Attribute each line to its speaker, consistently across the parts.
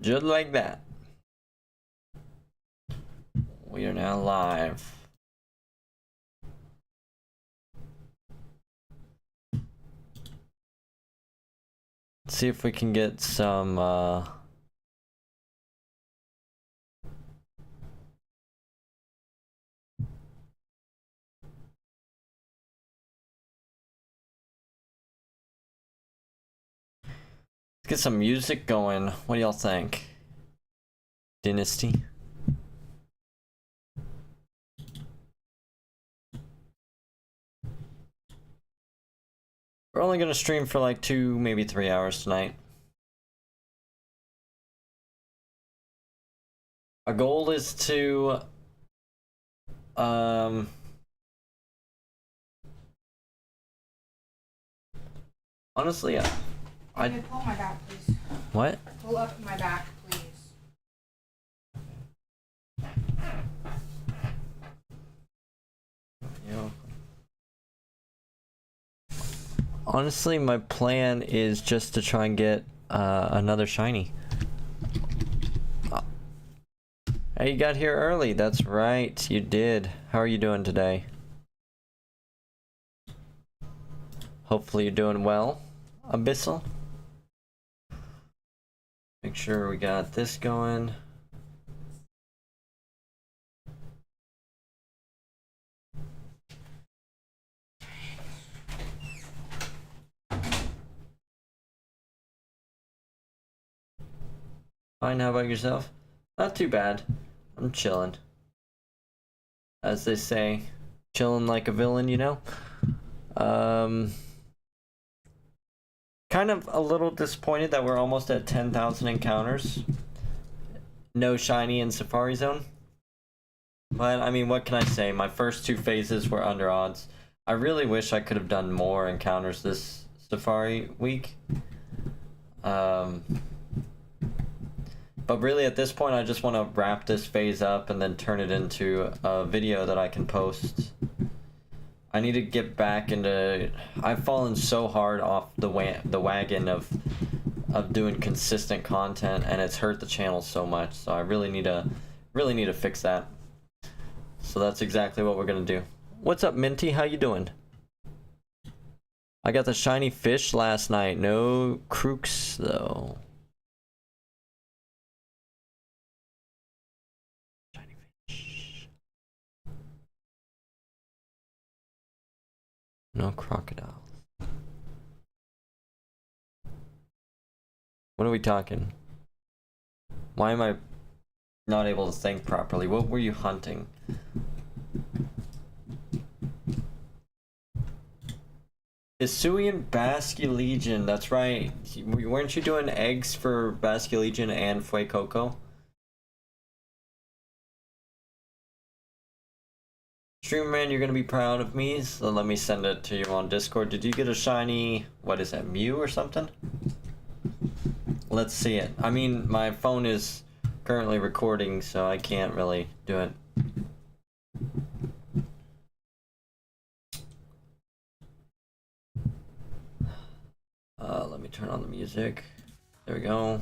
Speaker 1: Just like that. We are now live. Let's see if we can get some let's get some music going. What do y'all think? Dynasty. We're only gonna stream for like 2, maybe 3 hours tonight. Our goal is to honestly,
Speaker 2: Can you pull my back, please?
Speaker 1: What?
Speaker 2: Pull up my back, please.
Speaker 1: Yeah. Honestly, my plan is just to try and get another shiny. Hey, you got here early. That's right, you did. How are you doing today? Hopefully you're doing well, Abyssal. Make sure we got this going. Fine, how about yourself? Not too bad. I'm chilling. As they say, chilling like a villain, you know? Kind of a little disappointed that we're almost at 10,000 encounters. No shiny in Safari Zone. But, I mean, what can I say? My first 2 phases were under odds. I really wish I could have done more encounters this Safari week. But really at this point I just want to wrap this phase up and then turn it into a video that I can post. I need to get back into... I've fallen so hard off the wagon of doing consistent content, and it's hurt the channel so much, so I really need to fix that. So that's exactly what we're gonna do. What's up, Minty? How you doing? I got the shiny fish last night. No crooks though. Shiny fish. No crocodiles. What are we talking? Why am I not able to think properly? What were you hunting? Hisuian Basculegion, that's right. Weren't you doing eggs for Basculegion and Fuecoco? Streamer man, you're gonna be proud of me, so let me send it to you on Discord. Did you get a shiny, what is that, Mew or something? Let's see it. I mean, my phone is currently recording, so I can't really do it. Let me turn on the music. There we go.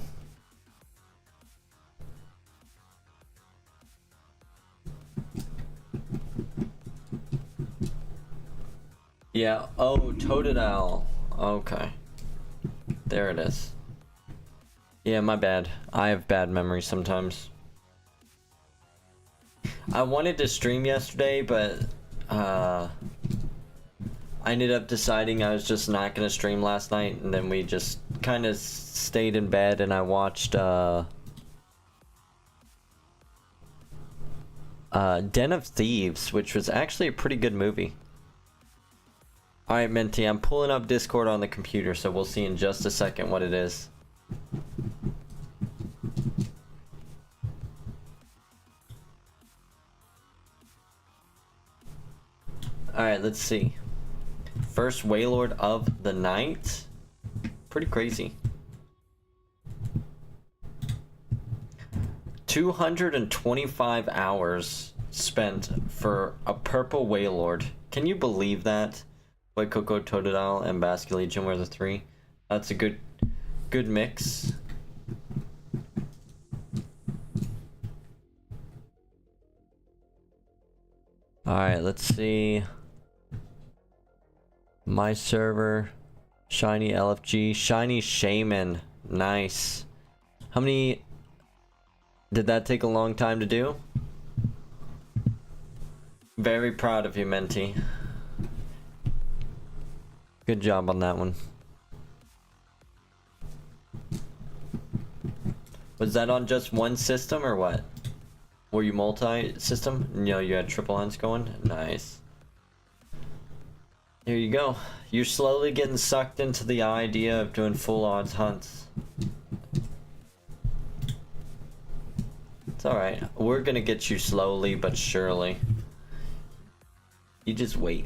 Speaker 1: Yeah, oh, Totodile. Okay. There it is. Yeah, my bad. I have bad memory sometimes. I wanted to stream yesterday, but I ended up deciding I was just not gonna stream last night, and then we just kind of stayed in bed and I watched Den of Thieves, which was actually a pretty good movie. Alright, Minty, I'm pulling up Discord on the computer, so we'll see in just a second what it is. Alright, let's see. First Wailord of the night. Pretty crazy. 225 hours spent for a purple Wailord. Can you believe that? White Cocoa, Totodile, and Basculegion were the 3. That's a good mix. Alright, let's see. My server. Shiny LFG. Shiny Shaman. Nice. How many... Did that take a long time to do? Very proud of you, Menti. Good job on that one. Was that on just one system or what? Were you multi-system? No, you had triple hunts going? Nice. Here you go. You're slowly getting sucked into the idea of doing full odds hunts. It's alright. We're gonna get you slowly but surely. You just wait.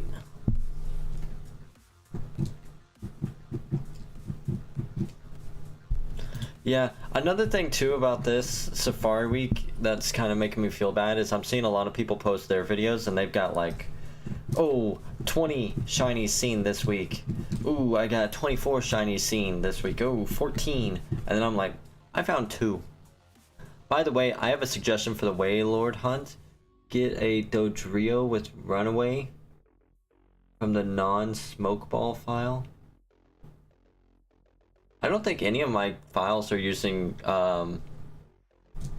Speaker 1: Yeah, another thing too about this Safari Week that's kind of making me feel bad is I'm seeing a lot of people post their videos and they've got like, oh, 20 shinies seen this week. Ooh, I got 24 shinies seen this week. Oh, 14. And then I'm like, I found 2. By the way, I have a suggestion for the Waylord hunt. Get a Dodrio with Runaway from the non-smoke ball file. I don't think any of my files are using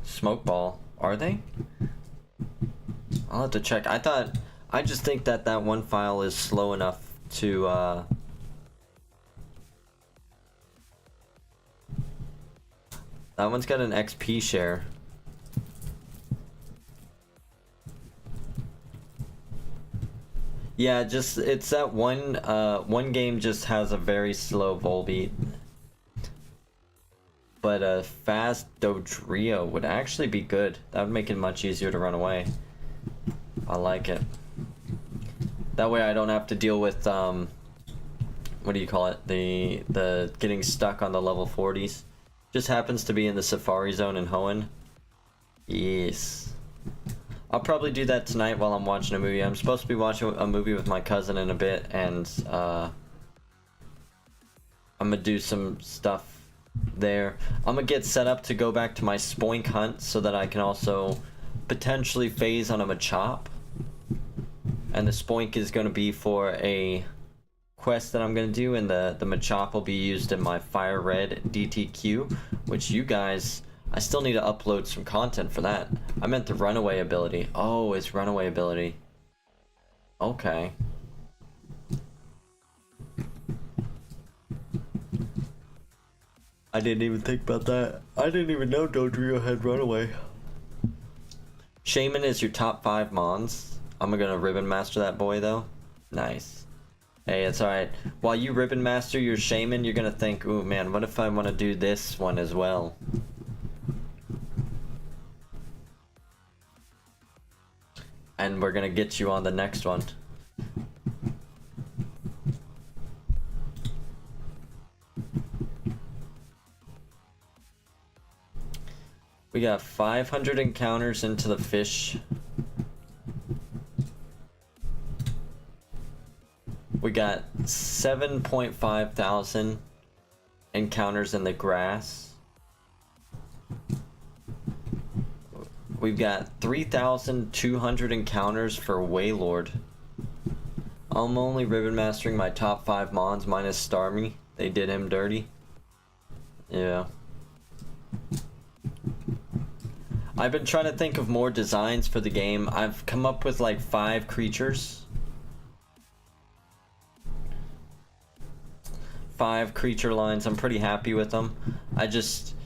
Speaker 1: smoke ball, are they? I'll have to check. I just think that that one file is slow enough to that one's got an XP share. Yeah, just it's that one game just has a very slow Volbeat. But a fast Dodrio would actually be good. That would make it much easier to run away. I like it. That way I don't have to deal with what do you call it? The getting stuck on the level 40s. Just happens to be in the Safari Zone in Hoenn. Yes. I'll probably do that tonight while I'm watching a movie. I'm supposed to be watching a movie with my cousin in a bit, and I'm gonna do some stuff there. I'm gonna get set up to go back to my Spoink hunt so that I can also potentially phase on a Machop. And the Spoink is gonna be for a quest that I'm gonna do, and the Machop will be used in my Fire Red DTQ, which you guys, I still need to upload some content for that. I meant the Runaway ability. Oh, it's Runaway ability. Okay. I didn't even think about that. I didn't even know Dodrio had Runaway. Shaman is your top 5 mons. I'm gonna Ribbon Master that boy though. Nice. Hey, it's alright. While you Ribbon Master your Shaman, you're gonna think, ooh man, what if I want to do this one as well? And we're gonna get you on the next one. We got 500 encounters into the fish. We got 7.5 thousand encounters in the grass. We've got 3,200 encounters for Waylord. I'm only ribbon mastering my top 5 mons minus Starmie. They did him dirty. Yeah. I've been trying to think of more designs for the game. I've come up with like 5 creatures. 5 creature lines. I'm pretty happy with them. I just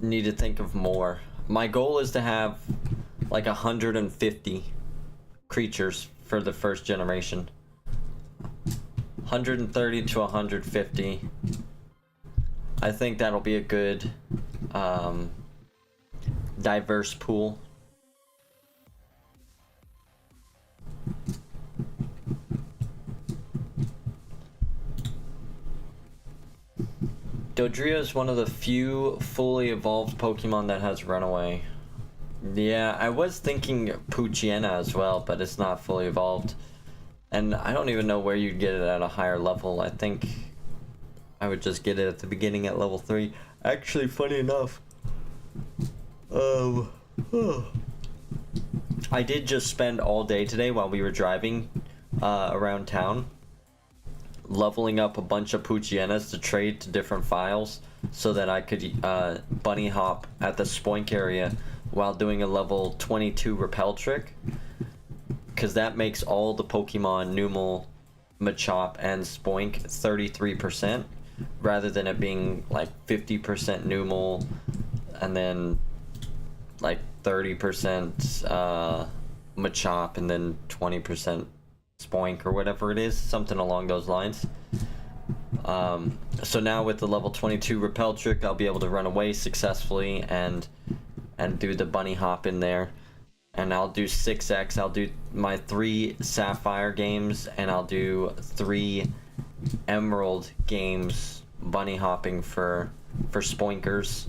Speaker 1: need to think of more. My goal is to have like 150 creatures for the first generation. 130 to 150. I think that'll be a good diverse pool. Dodrio is one of the few fully evolved Pokemon that has Runaway. Yeah, I was thinking Poochyena as well, but it's not fully evolved. And I don't even know where you'd get it at a higher level. I think I would just get it at the beginning at level 3. Actually, funny enough, I did just spend all day today while we were driving around town leveling up a bunch of Puchienas to trade to different files so that I could bunny hop at the Spoink area while doing a level 22 repel trick, because that makes all the Pokemon Numel, Machop, and Spoink 33% rather than it being like 50% Numel and then like 30% Machop and then 20% Spoink or whatever it is, something along those lines. So now with the level 22 repel trick, I'll be able to run away successfully and do the bunny hop in there, and I'll do 6x. I'll do my 3 Sapphire games and I'll do 3 Emerald games bunny hopping for Spoinkers.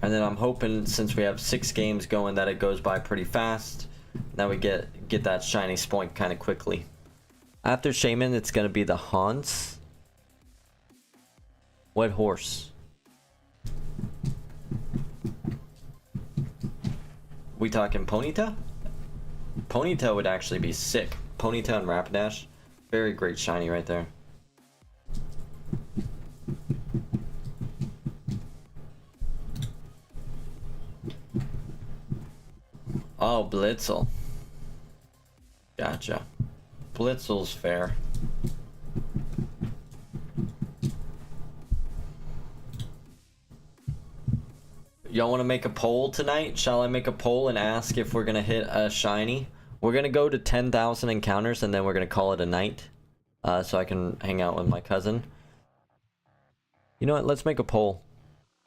Speaker 1: And then I'm hoping, since we have 6 games going, that it goes by pretty fast. That we get that shiny Spoink kind of quickly. After Shaman, it's gonna be the Hans. What horse? We talking Ponyta? Ponyta would actually be sick. Ponyta and Rapidash. Very great shiny right there. Oh, Blitzel. Gotcha. Blitzel's fair. Y'all want to make a poll tonight? Shall I make a poll and ask if we're gonna hit a shiny? We're gonna go to 10,000 encounters and then we're gonna call it a night, so I can hang out with my cousin. You know what? Let's make a poll.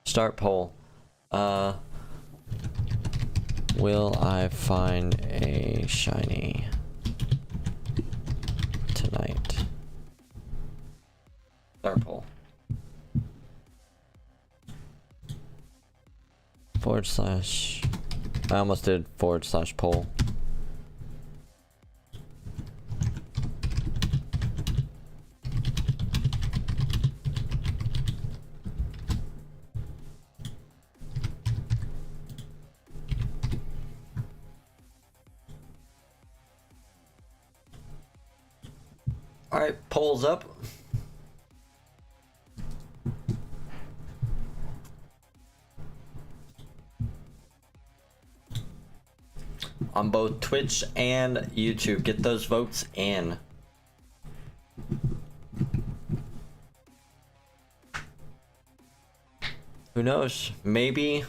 Speaker 1: Start poll. Will I find a shiny tonight? Start poll. / I almost did / poll. Alright, polls up. On both Twitch and YouTube. Get those votes in. Who knows? Maybe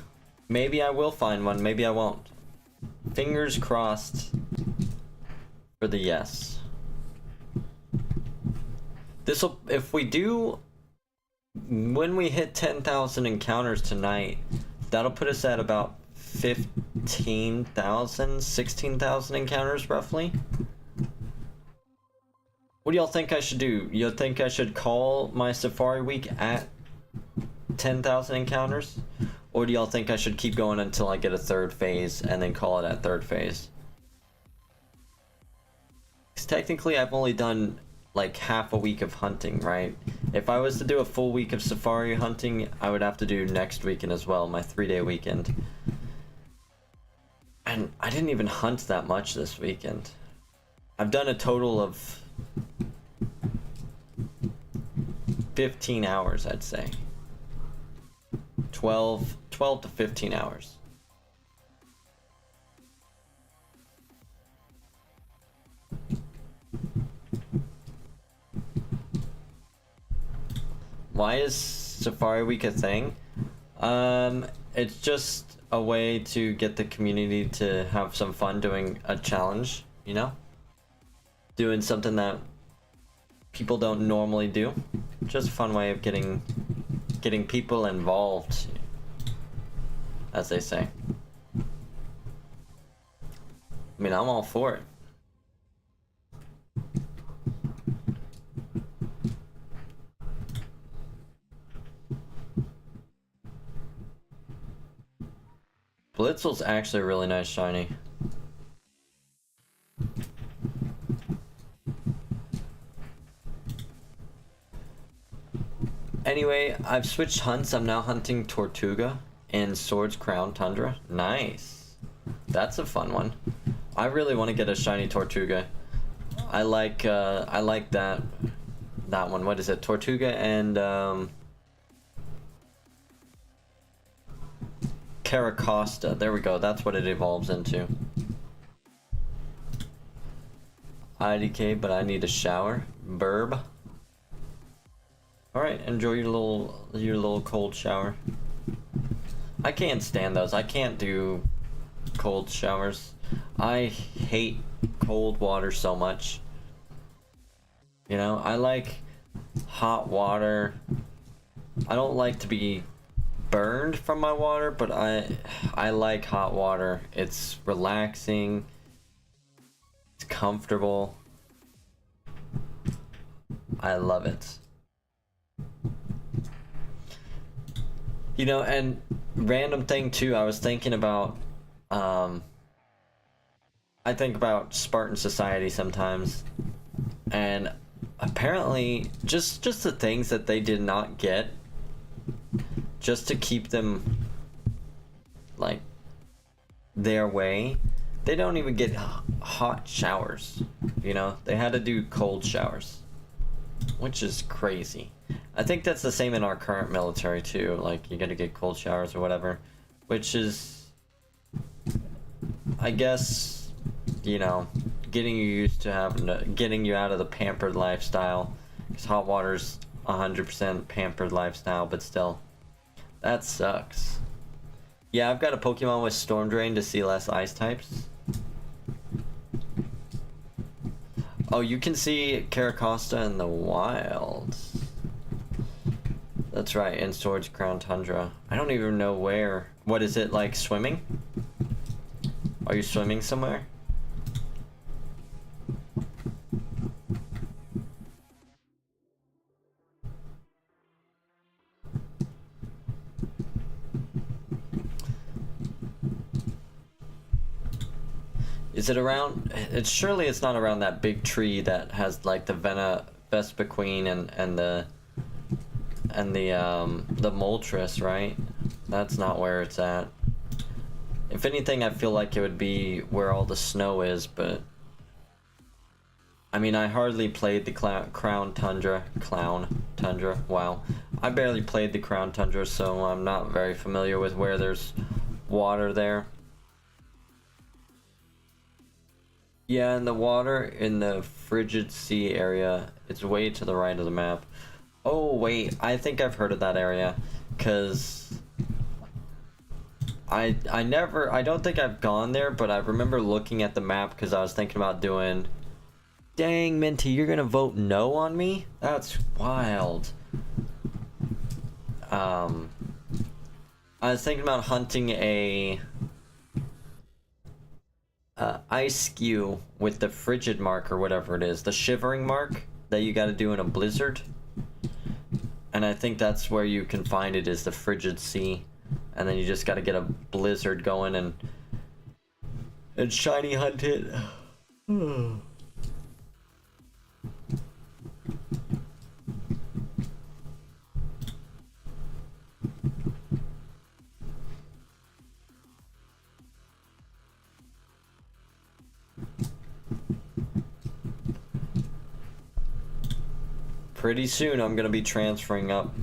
Speaker 1: I will find one, maybe I won't. Fingers crossed for the yes. This'll, if we do, when we hit 10,000 encounters tonight, that'll put us at about 15,000, 16,000 encounters roughly. What do y'all think I should do? You think I should call my Safari Week at 10,000 encounters? Or do y'all think I should keep going until I get a 3rd phase and then call it at 3rd phase? Because technically I've only done like half a week of hunting, right? If I was to do a full week of safari hunting, I would have to do next weekend as well, my 3-day weekend. And I didn't even hunt that much this weekend. I've done a total of 15 hours, I'd say. 12 to 15 hours. Why is Safari Week a thing? It's just a way to get the community to have some fun doing a challenge, you know? Doing something that people don't normally do. Just a fun way of getting people involved, as they say. I mean, I'm all for it. Blitzel's actually a really nice shiny. Anyway, I've switched hunts. I'm now hunting Tortuga in Swords Crown Tundra. Nice. That's a fun one. I really want to get a shiny Tortuga. I like that one. What is it? Tortuga and Caracosta. There we go. That's what it evolves into. IDK, but I need a shower. Burb. Alright, enjoy your little cold shower. I can't stand those. I can't do cold showers. I hate cold water so much. You know, I like hot water. I don't like to be burned from my water, but I like hot water. It's relaxing. It's comfortable. I love it. You know, and random thing too, I was thinking about, I think about Spartan Society sometimes, and apparently just the things that they did not get, just to keep them, like, their way, they don't even get hot showers, you know? They had to do cold showers, which is crazy. I think that's the same in our current military too. Like, you gotta get cold showers or whatever, which is, I guess, you know, getting you used to getting you out of the pampered lifestyle. Because hot water's 100% pampered lifestyle, but still, that sucks. Yeah, I've got a Pokemon with Storm Drain to see less ice types. Oh, you can see Caracosta in the wilds. That's right, in Swords Crown Tundra. I don't even know where. What is it, like swimming? Are you swimming somewhere? Is it around? It's surely it's not around that big tree that has like the Vespa Queen and the Moltres, right? That's not where it's at. If anything, I feel like it would be where all the snow is, but I mean, I hardly played the Crown Tundra. Wow. I barely played the Crown Tundra, so I'm not very familiar with where there's water there. Yeah, and the water in the Frigid Sea area, it's way to the right of the map. Oh, wait, I think I've heard of that area, because I don't think I've gone there, but I remember looking at the map because I was thinking about doing... Dang, Minty, you're gonna vote no on me? That's wild. I was thinking about hunting a... ice skew with the frigid mark or whatever it is, the shivering mark that you got to do in a blizzard, and I think that's where you can find it, is the Frigid Sea, and then you just got to get a blizzard going and shiny hunt it. Pretty soon I'm gonna be transferring up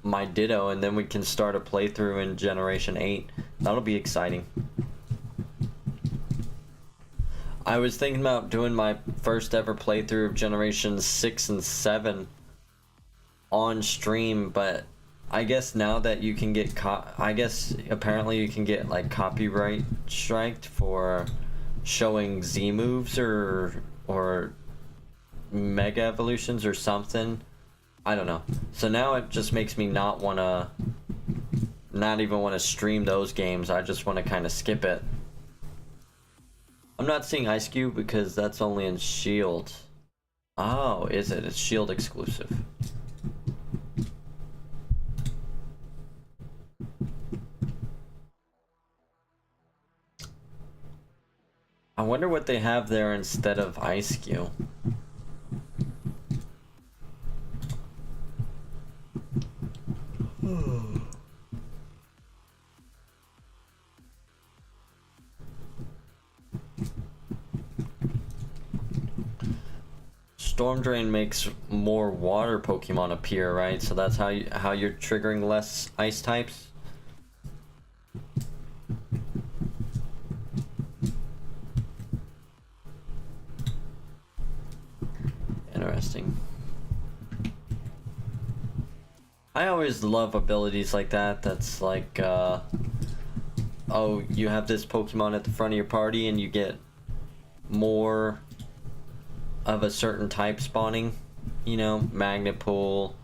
Speaker 1: my Ditto, and then we can start a playthrough in Generation 8. That'll be exciting. I was thinking about doing my first ever playthrough of Generation 6 and 7 on stream, but I guess now that you can get I guess apparently you can get like copyright striked for showing Z moves or mega evolutions or something. I don't know. So now it just makes me not even want to stream those games. I just want to kind of skip it. I'm not seeing Ice Cube because that's only in Shield. Oh, is it? It's Shield exclusive. I wonder what they have there instead of Ice Cube. Storm Drain makes more water Pokemon appear, right? So that's how you're triggering less ice types. Interesting. I always love abilities like that. That's like, oh, you have this Pokemon at the front of your party and you get more of a certain type spawning. You know, Magnet Pool.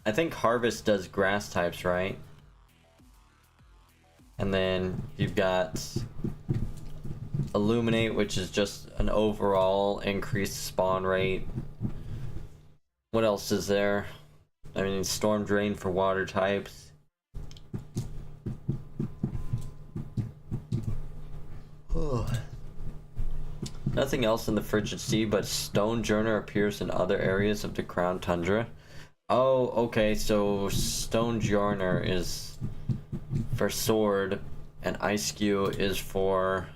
Speaker 1: I think Harvest does grass types, right? And then you've got Illuminate, which is just an overall increased spawn rate. What else is there? I mean, Storm Drain for water types. Nothing else in the Frigid Sea, but Stonejourner appears in other areas of the Crown Tundra. Oh, okay, so Stonejourner is for sword, and Ice-Skew is for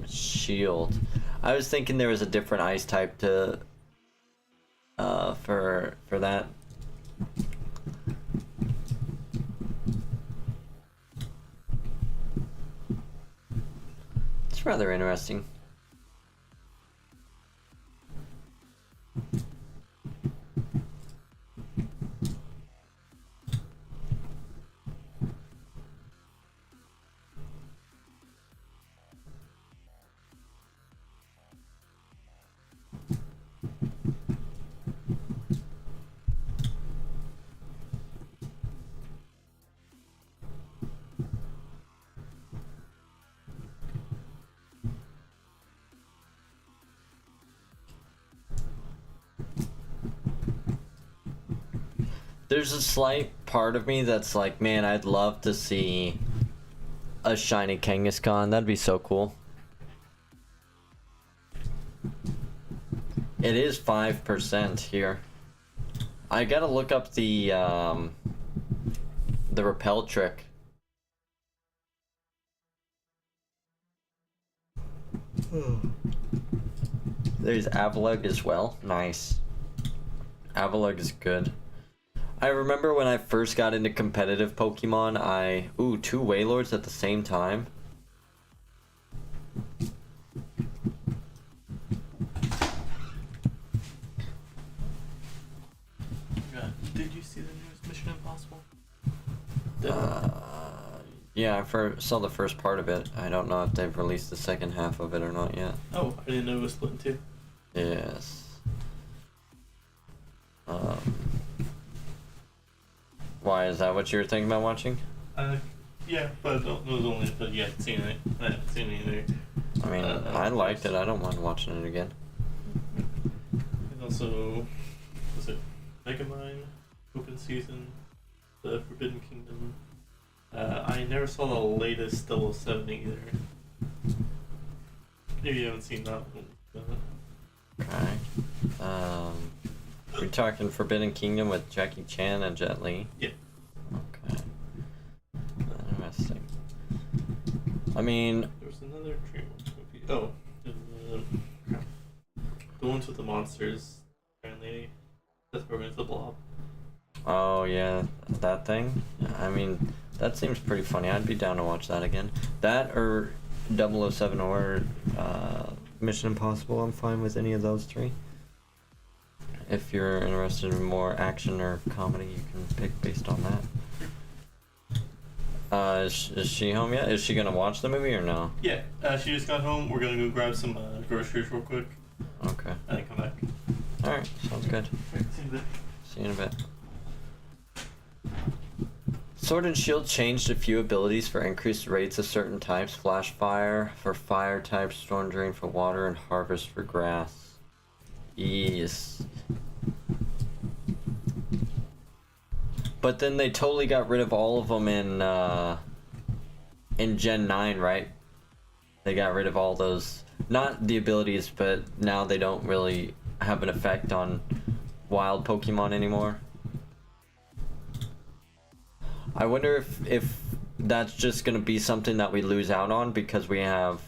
Speaker 1: shield. I was thinking there was a different ice type to for that. It's rather interesting. There's a slight part of me that's like, man, I'd love to see a shiny Kangaskhan. That'd be so cool. It is 5% here. I gotta look up the repel trick. There's Avalugg as well. Nice. Avalugg is good. I remember when I first got into competitive Pokemon, ooh, 2 Wailords at the same time.
Speaker 3: Did you see the newest Mission Impossible?
Speaker 1: Yeah, I saw the first part of it. I don't know if they've released the second half of it or not yet.
Speaker 3: Oh, I didn't know it was split in 2.
Speaker 1: Yes. Why, is that what you were thinking about watching?
Speaker 3: Yeah, but it was only but you haven't seen it. I haven't seen it either.
Speaker 1: I mean, I liked it. I don't mind watching it again.
Speaker 3: And also, was it Megamind, Open Season, The Forbidden Kingdom? I never saw the latest 007 either. Maybe you haven't seen that one.
Speaker 1: Okay. We're talking Forbidden Kingdom with Jackie Chan and Jet Li?
Speaker 3: Yeah.
Speaker 1: Okay. Interesting. I mean...
Speaker 3: There was another DreamWorks movie. Oh. The ones with the monsters. Apparently. That's broken into the blob.
Speaker 1: Oh, yeah. That thing? I mean, that seems pretty funny. I'd be down to watch that again. That or 007 or Mission Impossible. I'm fine with any of those 3. If you're interested in more action or comedy, you can pick based on that. Is she home yet? Is she gonna watch the movie or no?
Speaker 3: Yeah, she just got home. We're gonna go grab some groceries real quick.
Speaker 1: Okay.
Speaker 3: And then come back.
Speaker 1: Alright, sounds good.
Speaker 3: Right, see you in a bit.
Speaker 1: See you in a bit. Sword and Shield changed a few abilities for increased rates of certain types. Flash Fire for fire types, Storm Drain for water, and Harvest for grass. Yes. But then they totally got rid of all of them in Gen 9, right? They got rid of all those, not the abilities, but now they don't really have an effect on wild Pokemon anymore. I wonder if that's just gonna be something that we lose out on because we have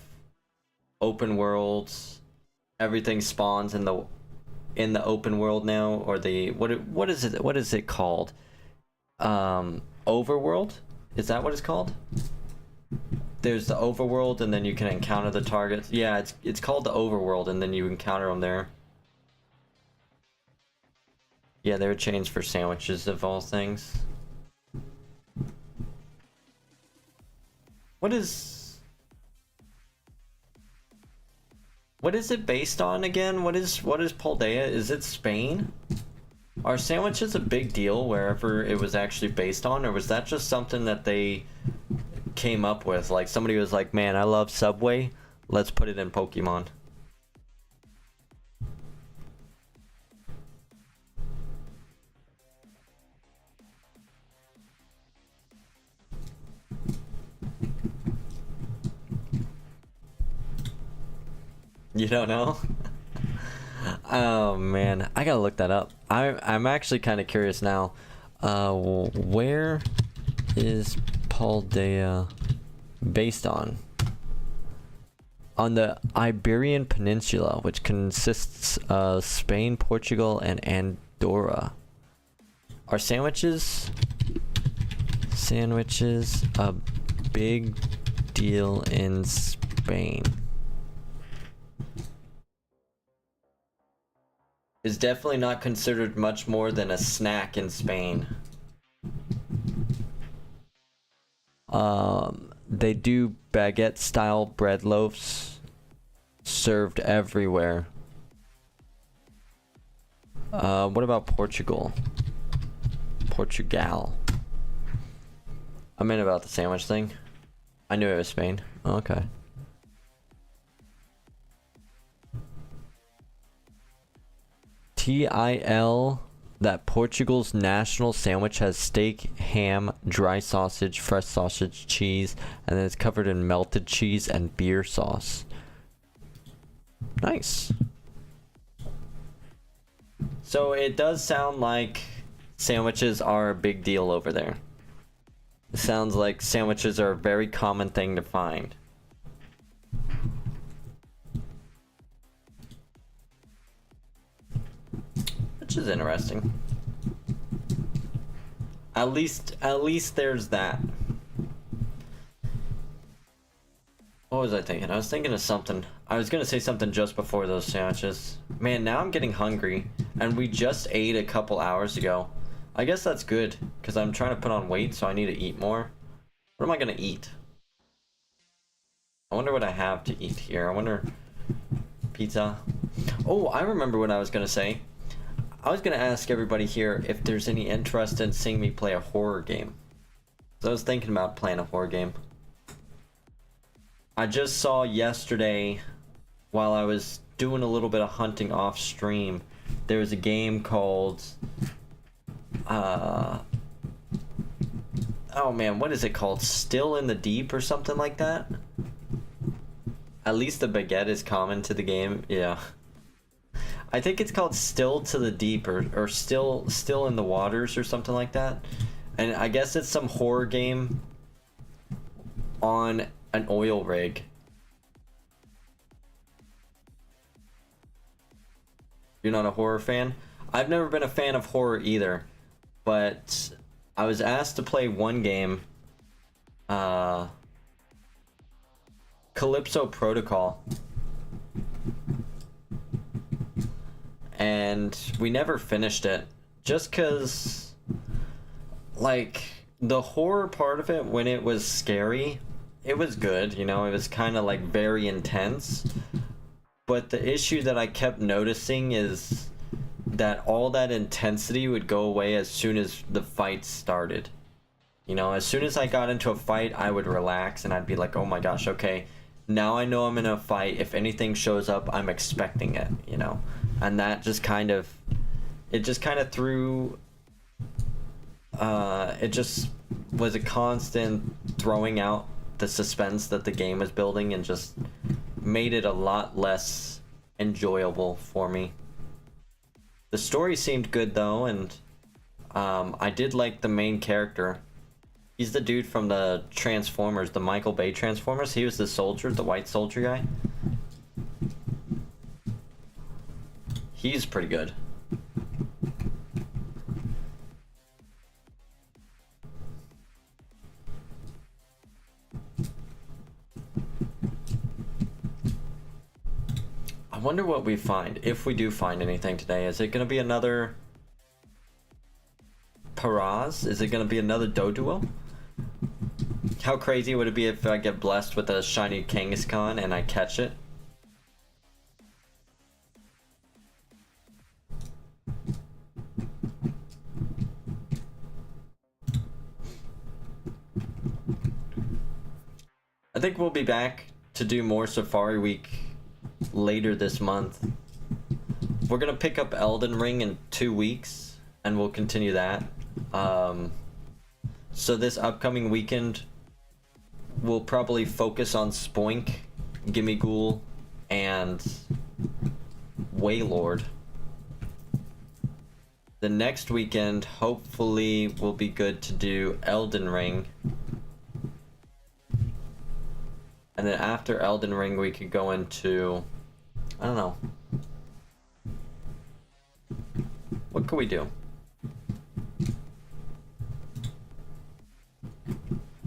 Speaker 1: open worlds everything spawns in the open world now, or the what is it called? Overworld? Is that what it's called? There's the overworld, and then you can encounter the targets. Yeah, it's called the overworld, and then you encounter them there. Yeah, they were changed for sandwiches of all things. What is it based on again? What is Paldea? Is it Spain? Are sandwiches a big deal wherever it was actually based on, or was that just something that they came up with? Like somebody was like, "Man, I love Subway. Let's put it in Pokemon." You don't know? Oh man, I gotta look that up. I'm actually kind of curious now. Where is Paldea based on? On the Iberian Peninsula, which consists of Spain, Portugal, and Andorra. Are sandwiches a big deal in Spain? Is definitely not considered much more than a snack in Spain. They do baguette style bread loaves served everywhere. What about Portugal? Portugal. I meant about the sandwich thing. I knew it was Spain. Oh, okay. TIL, that Portugal's national sandwich has steak, ham, dry sausage, fresh sausage, cheese, and then it's covered in melted cheese and beer sauce. Nice. So it does sound like sandwiches are a big deal over there. It sounds like sandwiches are a very common thing to find. Which is interesting. At least there's that. What was I thinking? I was thinking of something. I was gonna say something just before those sandwiches. Man, now I'm getting hungry, and we just ate a couple hours ago. I guess that's good, because I'm trying to put on weight, so I need to eat more. What am I gonna eat? I wonder what I have to eat here. I wonder... Pizza. Oh, I remember what I was gonna say. I was gonna ask everybody here if there's any interest in seeing me play a horror game. So I was thinking about playing a horror game. I just saw yesterday, while I was doing a little bit of hunting off stream, there was a game called... oh man, what is it called? Still in the Deep or something like that? At least the baguette is common to the game, yeah. I think it's called Still to the Deep or Still in the Waters or something like that. And I guess it's some horror game on an oil rig. You're not a horror fan? I've never been a fan of horror either, but I was asked to play one game, Calypso Protocol. And we never finished it, just cause like the horror part of it, when it was scary, it was good, you know, it was kind of like very intense. But the issue that I kept noticing is that all that intensity would go away as soon as the fight started. You know, as soon as I got into a fight, I would relax and I'd be like, oh my gosh, okay, now I know I'm in a fight. If anything shows up, I'm expecting it, you know? And that just kind of, it just kind of threw, it just was a constant throwing out the suspense that the game was building and just made it a lot less enjoyable for me. The story seemed good though, and I did like the main character. He's the dude from the Transformers, the Michael Bay Transformers. He was the soldier, the white soldier guy. He's pretty good. I wonder what we find, if we do find anything today. Is it going to be another Paraz? Is it going to be another Doduo? How crazy would it be if I get blessed with a shiny Kangaskhan and I catch it? I think we'll be back to do more Safari Week later this month. We're gonna pick up Elden Ring in 2 weeks, and we'll continue that. So this upcoming weekend, we'll probably focus on Spoink, Gimmighoul, and Waylord. The next weekend, hopefully, will be good to do Elden Ring. And then after Elden Ring, we could go into, I don't know. What could we do?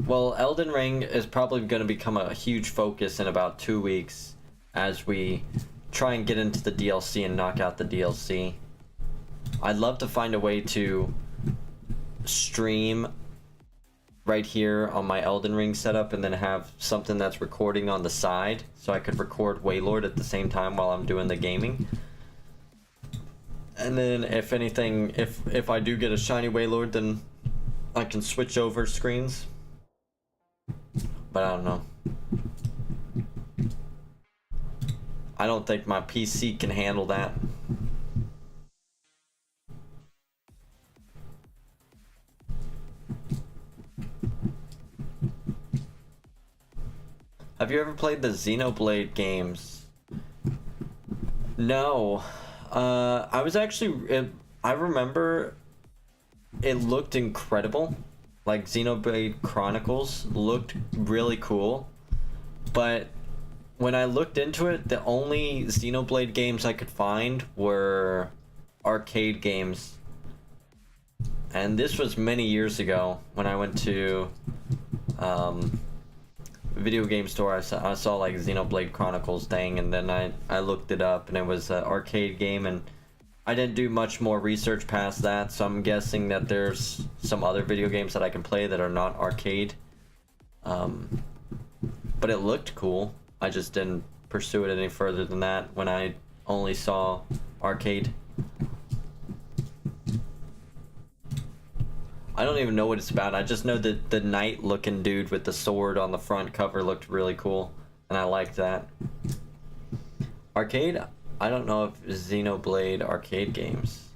Speaker 1: Well, Elden Ring is probably going to become a huge focus in about 2 weeks as we try and get into the DLC and knock out the DLC. I'd love to find a way to stream right here on my Elden Ring setup and then have something that's recording on the side so I could record Waylord at the same time while I'm doing the gaming. And then if anything, if I do get a shiny Waylord, then I can switch over screens. But I don't know. I don't think my PC can handle that. Have you ever played the Xenoblade games? No. I was actually... I remember it looked incredible. Like, Xenoblade Chronicles looked really cool. But when I looked into it, the only Xenoblade games I could find were arcade games. And this was many years ago when I went to... video game store. I saw like Xenoblade Chronicles thing, and then I looked it up, and it was an arcade game, and I didn't do much more research past that, so I'm guessing that there's some other video games that I can play that are not arcade. But it looked cool. I just didn't pursue it any further than that when I only saw arcade. I don't even know what it's about. I just know that the knight looking dude with the sword on the front cover looked really cool, and I liked that. Arcade? I don't know if Xenoblade arcade games.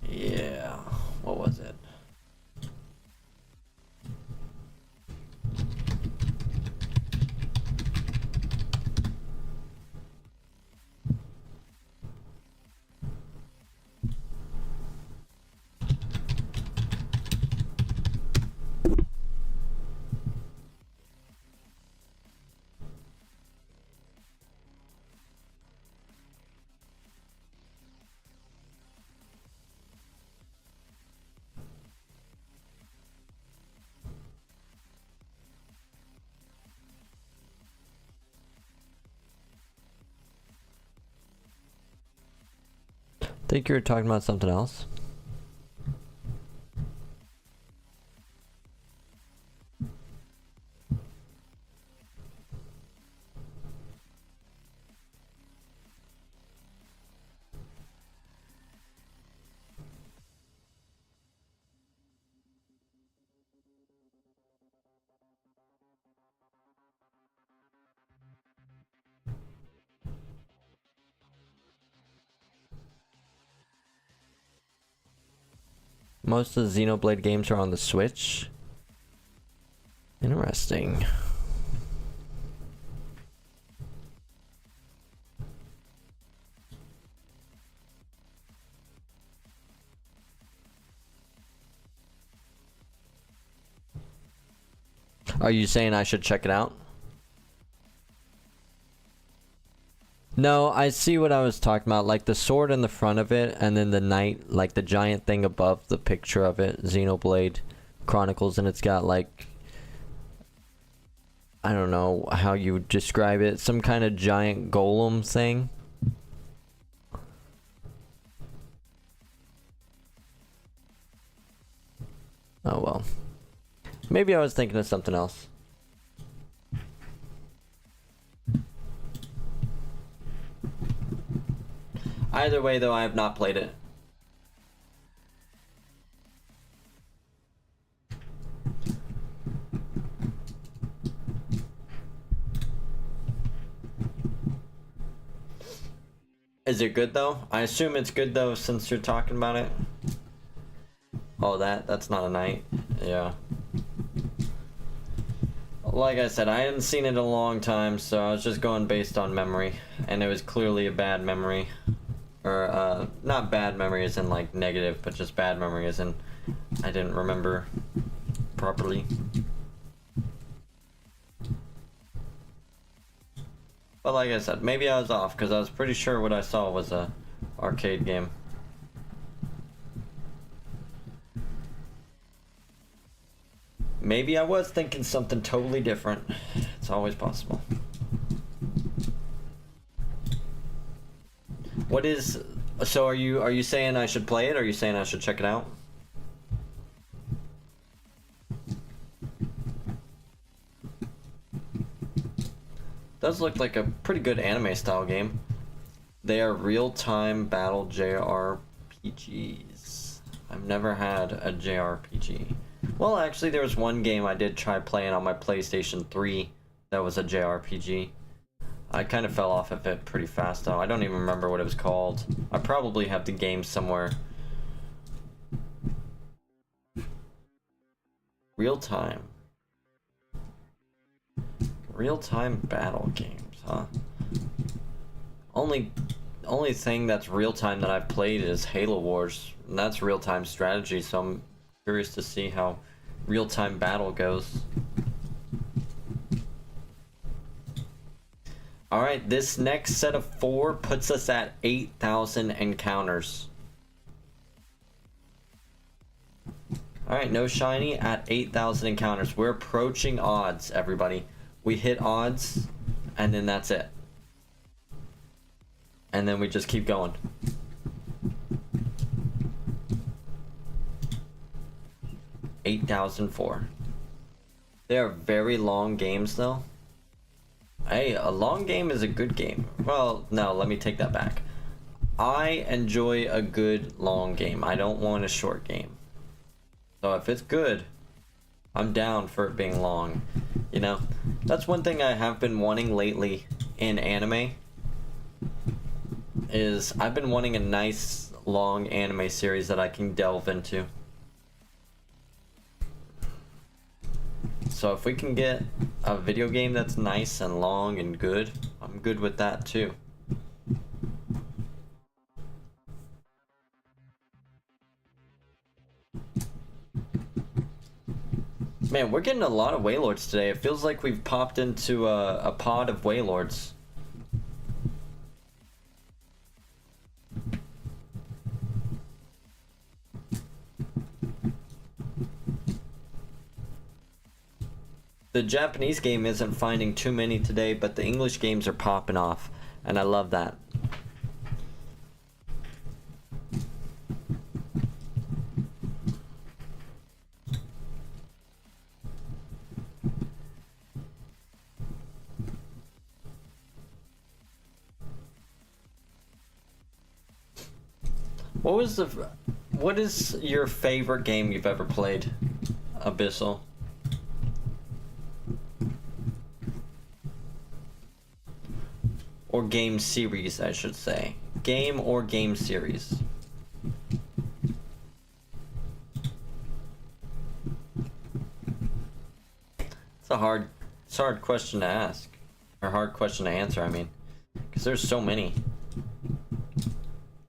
Speaker 1: Yeah, what was it? Think you were talking about something else? Most of the Xenoblade games are on the Switch. Interesting. Are you saying I should check it out? No, I see what I was talking about, like the sword in the front of it, and then the knight, like the giant thing above the picture of it, Xenoblade Chronicles, and it's got like, I don't know how you would describe it, some kind of giant golem thing. Oh well. Maybe I was thinking of something else. Either way, though, I have not played it. Is it good, though? I assume it's good, though, since you're talking about it. Oh, that's not a knight. Yeah. Like I said, I hadn't seen it in a long time, so I was just going based on memory. And it was clearly a bad memory. Or, not bad memory as in, like, negative, but just bad memory as in I didn't remember properly. But like I said, maybe I was off, because I was pretty sure what I saw was a arcade game. Maybe I was thinking something totally different. It's always possible. What is... So are you saying I should play it, or are you saying I should check it out? Does look like a pretty good anime style game. They are real-time battle JRPGs. I've never had a JRPG. Well, actually, there was one game I did try playing on my PlayStation 3 that was a JRPG. I kind of fell off of it pretty fast, though. I don't even remember what it was called. I probably have the game somewhere. Real-time. Real-time battle games, huh? Only thing that's real-time that I've played is Halo Wars, and that's real-time strategy, so I'm curious to see how real-time battle goes. Alright, this next set of 4 puts us at 8,000 encounters. Alright, no shiny at 8,000 encounters. We're approaching odds, everybody. We hit odds, and then that's it. And then we just keep going. $8,004. They are very long games, though. Hey, a long game is a good game. Well, no, let me take that back. I enjoy a good long game. I don't want a short game. So if it's good, I'm down for it being long. You know, that's one thing I have been wanting lately in anime. Is I've been wanting a nice long anime series that I can delve into. So if we can get a video game that's nice and long and good, I'm good with that too. Man, we're getting a lot of Wailords today. It feels like we've popped into a pod of Wailords. The Japanese game isn't finding too many today, but the English games are popping off, and I love that. What is your favorite game you've ever played, Abyssal? Or game series, I should say. Game or game series. It's a hard question to ask. Or hard question to answer, I mean. Because there's so many.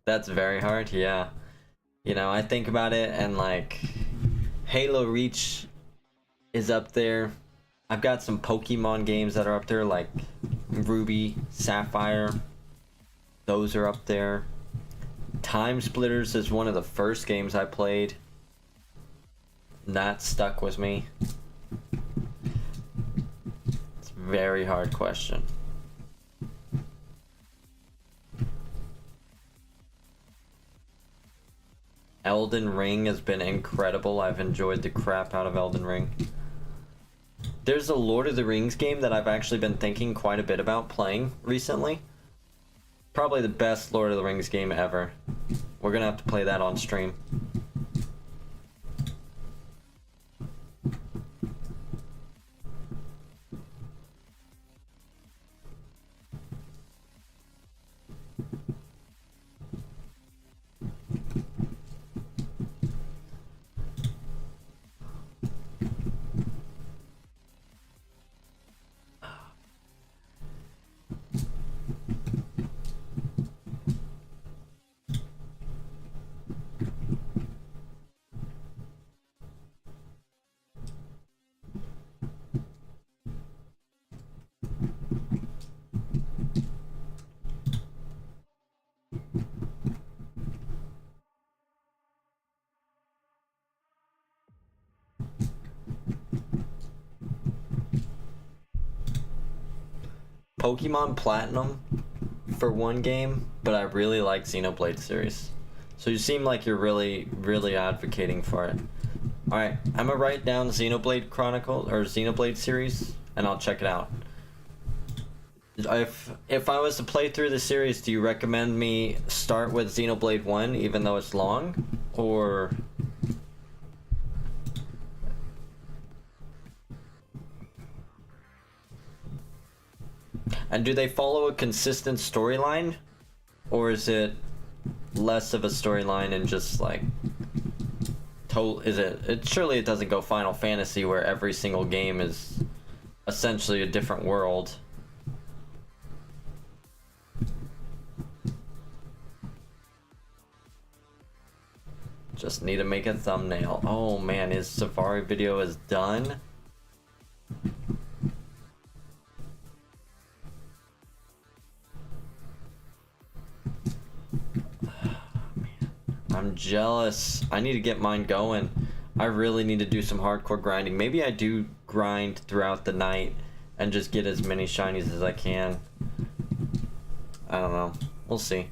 Speaker 1: That's very hard, yeah. You know, I think about it and like Halo Reach is up there. I've got some Pokemon games that are up there like Ruby, Sapphire. Those are up there. Time Splitters is one of the first games I played. That stuck with me. It's a very hard question. Elden Ring has been incredible. I've enjoyed the crap out of Elden Ring. There's a Lord of the Rings game that I've actually been thinking quite a bit about playing recently. Probably the best Lord of the Rings game ever. We're gonna have to play that on stream. Pokemon Platinum for one game, but I really like Xenoblade series. So you seem like you're really advocating for it. Alright, I'm gonna write down Xenoblade Chronicle or Xenoblade series and I'll check it out. If I was to play through the series, do you recommend me start with Xenoblade 1 even though it's long? Or and do they follow a consistent storyline? Or is it less of a storyline and just like surely it doesn't go Final Fantasy where every single game is essentially a different world. Just need to make a thumbnail. Oh man, his Safari video is done. I'm jealous. I need to get mine going. I really need to do some hardcore grinding. Maybe I do grind throughout the night and just get as many shinies as I can. I don't know. We'll see.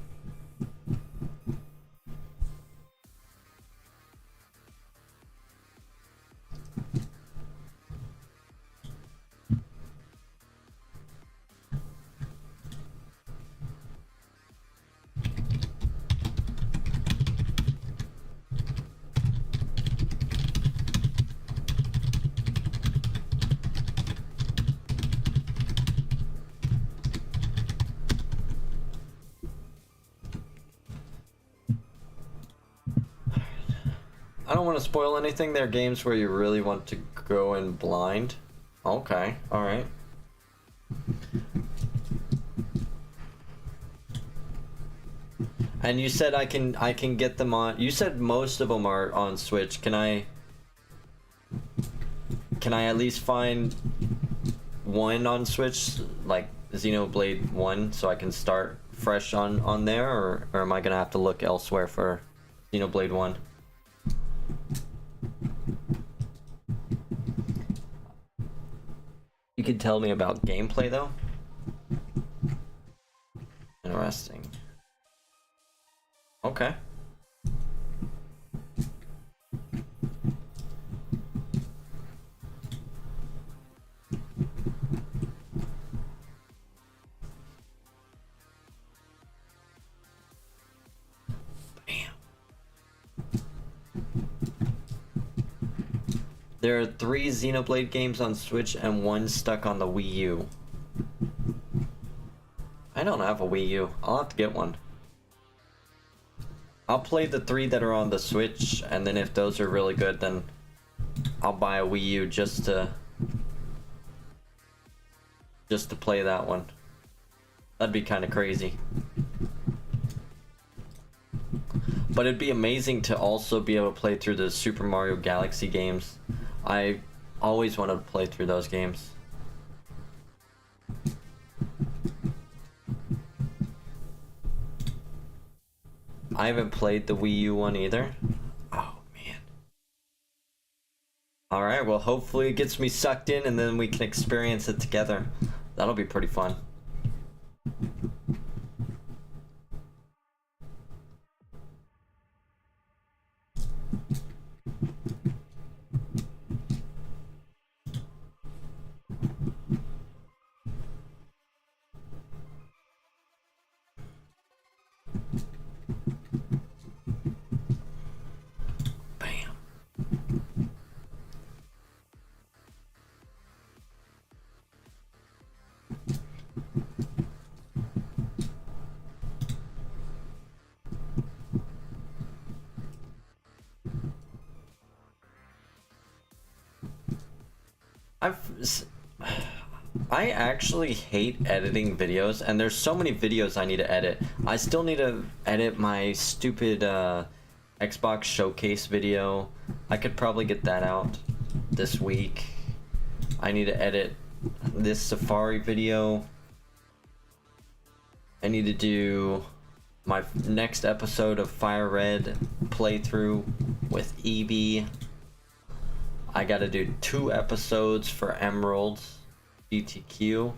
Speaker 1: I don't want to spoil anything. There are games where you really want to go in blind. Okay, alright. And you said I can get them on. You said most of them are on Switch. Can I at least find one on Switch, like Xenoblade 1, so I can start fresh on there, or am I gonna have to look elsewhere for Xenoblade 1? You could tell me about gameplay though? Interesting. Okay. There are 3 Xenoblade games on Switch and 1 stuck on the Wii U. I don't have a Wii U. I'll have to get one. I'll play the 3 that are on the Switch, and then if those are really good, then I'll buy a Wii U just to play that one. That'd be kind of crazy. But it'd be amazing to also be able to play through the Super Mario Galaxy games. I always wanted to play through those games. I haven't played the Wii U one either. Oh man. Alright, well hopefully it gets me sucked in and then we can experience it together. That'll be pretty fun. Bam. I actually hate editing videos, and there's so many videos I need to edit. I still need to edit my stupid Xbox showcase video. I could probably get that out this week. I need to edit this Safari video. I need to do my next episode of Fire Red playthrough with Eevee. I gotta do 2 episodes for Emeralds GTQ.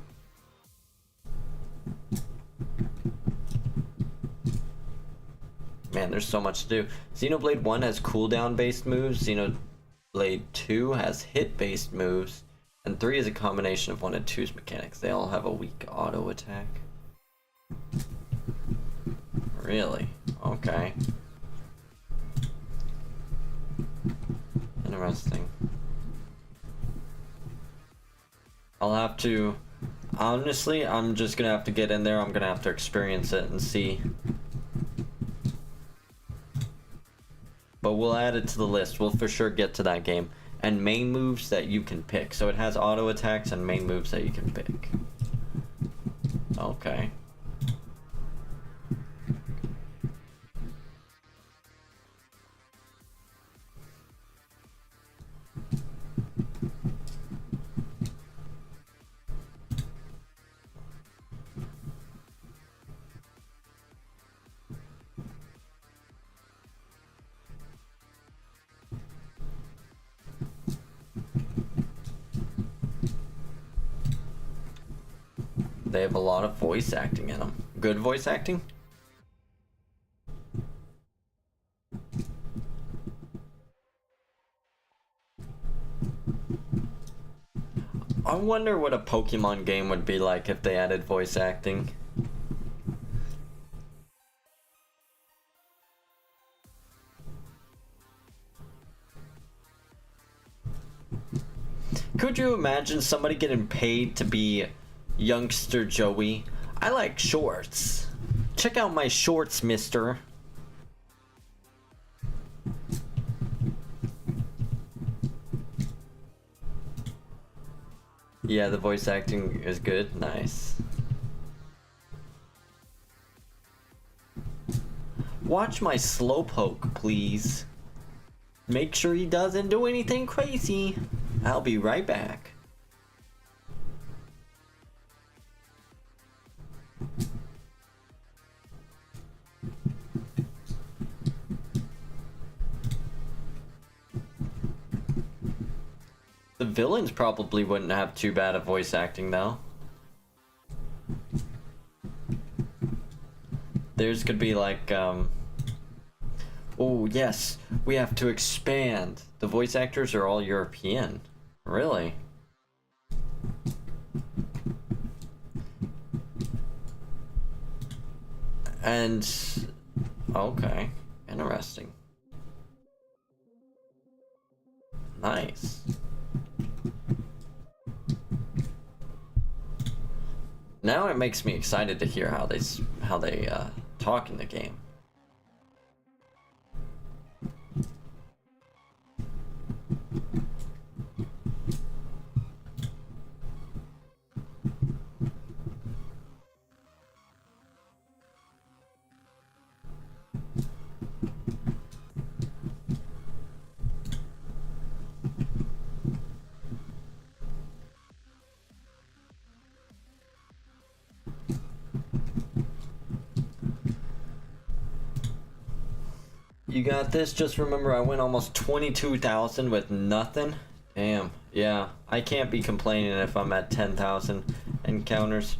Speaker 1: Man, there's so much to do. Xenoblade 1 has cooldown based moves, Xenoblade 2 has hit based moves, and 3 is a combination of 1 and 2's mechanics. They all have a weak auto attack. Really? Okay. Interesting. I'll have to, honestly, I'm just gonna have to get in there. I'm gonna have to experience it and see. But we'll add it to the list. We'll for sure get to that game. And main moves that you can pick. So it has auto attacks and main moves that you can pick. Okay. They have a lot of voice acting in them. Good voice acting? I wonder what a Pokemon game would be like if they added voice acting. Could you imagine somebody getting paid to be Youngster Joey? I like shorts. Check out my shorts, mister. Yeah, the voice acting is good. Nice. Watch my Slowpoke, please. Make sure he doesn't do anything crazy. I'll be right back. The villains probably wouldn't have too bad of voice acting though. Theirs could be like, oh yes, we have to expand. The voice actors are all European. Really? And, okay, interesting. Nice. Now it makes me excited to hear how they talk in the game. You got this. Just remember, I went almost 22,000 with nothing. Damn. Yeah, I can't be complaining if I'm at 10,000 encounters.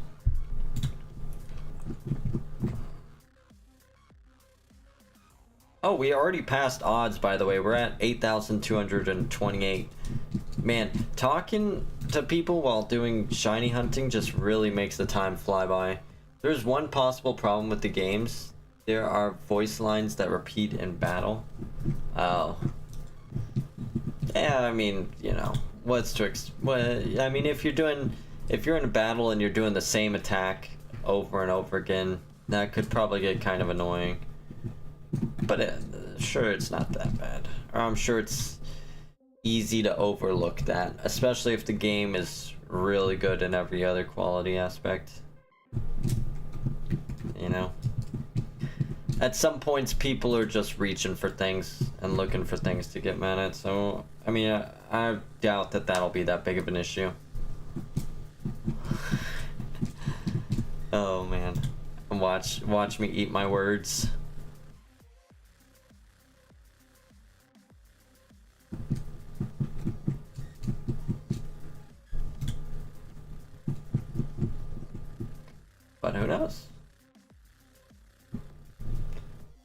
Speaker 1: Oh, we already passed odds, by the way. We're at 8,228. Man, talking to people while doing shiny hunting just really makes the time fly by. There's one possible problem with the games. There are voice lines that repeat in battle. Oh. Yeah, I mean, you know, I mean, if you're in a battle and you're doing the same attack over and over again, that could probably get kind of annoying. But sure, it's not that bad. Or I'm sure it's easy to overlook that, especially if the game is really good in every other quality aspect. You know? At some points, people are just reaching for things and looking for things to get mad at, so, I mean, I doubt that that'll be that big of an issue. Oh, man. Watch me eat my words. But who knows?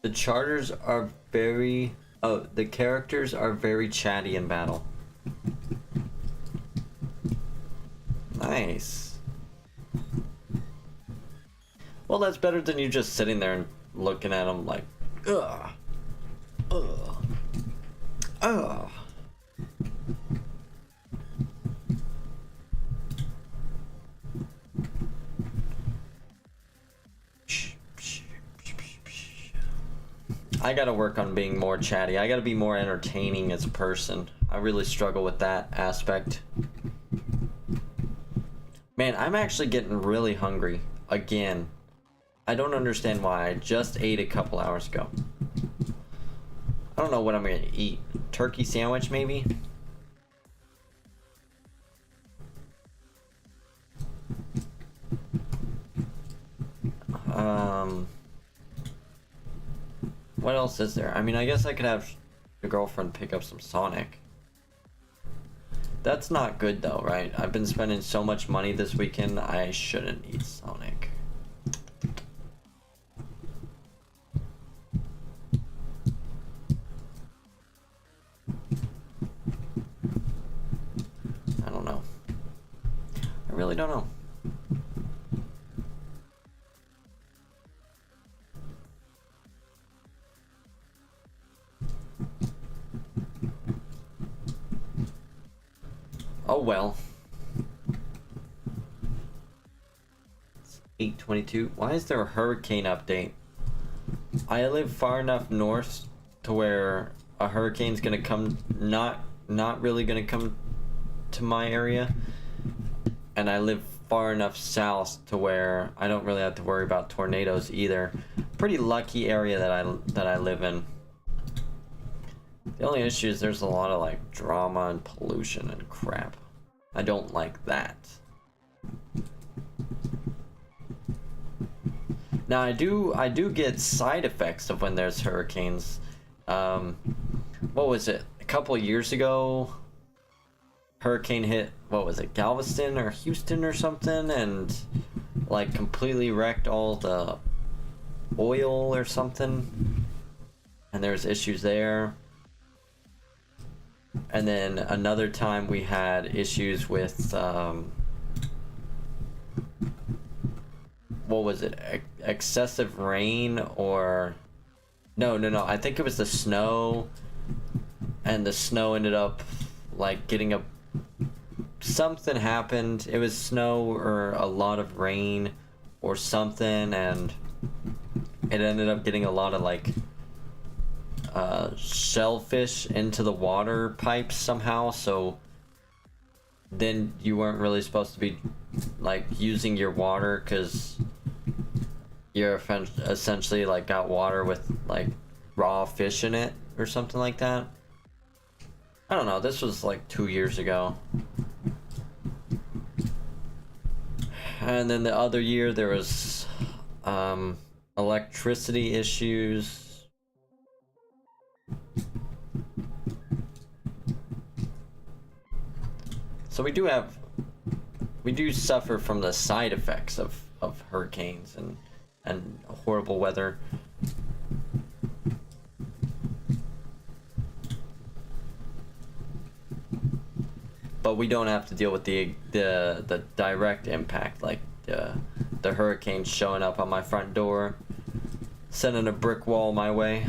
Speaker 1: The charters are very... Oh, the characters are very chatty in battle. Nice. Well, that's better than you just sitting there and looking at them like, ugh. Ugh. Ugh. I gotta work on being more chatty. I gotta be more entertaining as a person. I really struggle with that aspect. Man, I'm actually getting really hungry. Again. I don't understand why. I just ate a couple hours ago. I don't know what I'm gonna eat. Turkey sandwich, maybe? What else is there? I mean, I guess I could have your girlfriend pick up some Sonic. That's not good though, right? I've been spending so much money this weekend, I shouldn't eat Sonic. I don't know. I really don't know. Oh well. It's 8:22. Why is there a hurricane update? I live far enough north to where a hurricane's gonna come, not really gonna come to my area. And I live far enough south to where I don't really have to worry about tornadoes either. Pretty lucky area that I live in. The only issue is there's a lot of like drama and pollution and crap. I don't like that. Now I do get side effects of when there's hurricanes. What was it? A couple of years ago, hurricane hit, what was it, Galveston or Houston or something, and like completely wrecked all the oil or something. And there's issues there. And then another time we had issues with, what was it? Excessive rain or... No. I think it was the snow. And the snow ended up, like, getting a... Something happened. It was snow or a lot of rain or something. And it ended up getting a lot of, like... shellfish into the water pipes somehow, so then you weren't really supposed to be like using your water because you're essentially like got water with like raw fish in it or something like that. I don't know, this was like 2 years ago. And then the other year there was electricity issues. So we do suffer from the side effects of hurricanes and horrible weather. But we don't have to deal with the direct impact, like the hurricane showing up on my front door, sending a brick wall my way.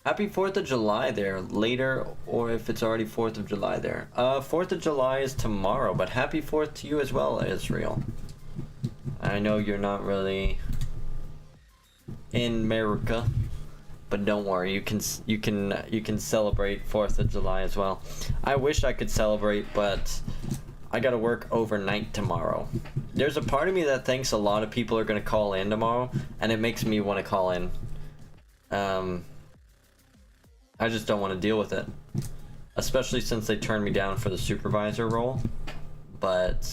Speaker 1: Happy 4th of July there, later, or if it's already 4th of July there. 4th of July is tomorrow, but happy 4th to you as well, Israel. I know you're not really in America, but don't worry, you can celebrate 4th of July as well. I wish I could celebrate, but I gotta work overnight tomorrow. There's a part of me that thinks a lot of people are gonna call in tomorrow, and it makes me want to call in. I just don't want to deal with it, especially since they turned me down for the supervisor role. But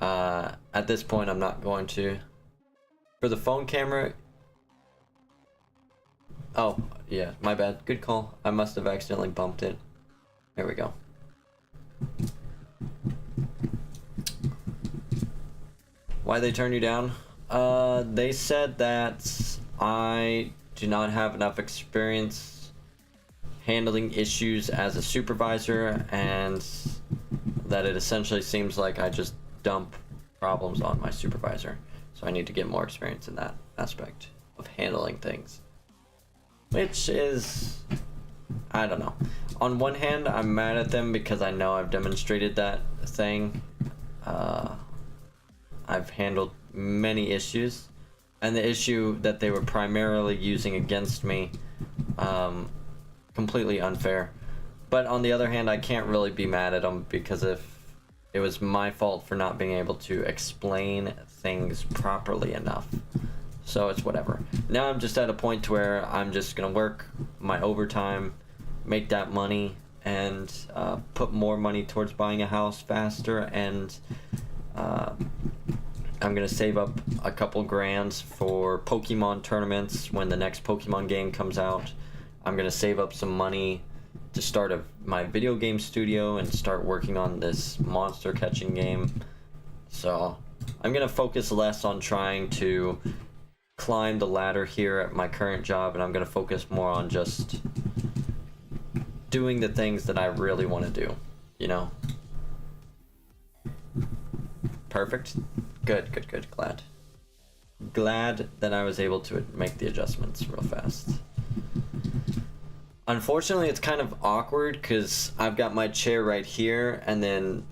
Speaker 1: at this point, I'm not going to. For the phone camera. Oh, yeah, my bad. Good call. I must have accidentally bumped it. There we go. Why they turn you down? They said that I do not have enough experience handling issues as a supervisor, and that it essentially seems like I just dump problems on my supervisor. So I need to get more experience in that aspect of handling things. Which is, I don't know. On one hand, I'm mad at them because I know I've demonstrated that thing. I've handled many issues. And the issue that they were primarily using against me, completely unfair. But on the other hand, I can't really be mad at them because if it was my fault for not being able to explain things properly enough. So it's whatever. Now I'm just at a point where I'm just gonna work my overtime, make that money, and put more money towards buying a house faster, and I'm gonna save up a couple grand for Pokemon tournaments when the next Pokemon game comes out. I'm gonna save up some money to start my video game studio and start working on this monster catching game. So I'm gonna focus less on trying to climb the ladder here at my current job, and I'm gonna focus more on just doing the things that I really want to do, you know? Perfect. Good. Glad that I was able to make the adjustments real fast. Unfortunately, it's kind of awkward because I've got my chair right here, and then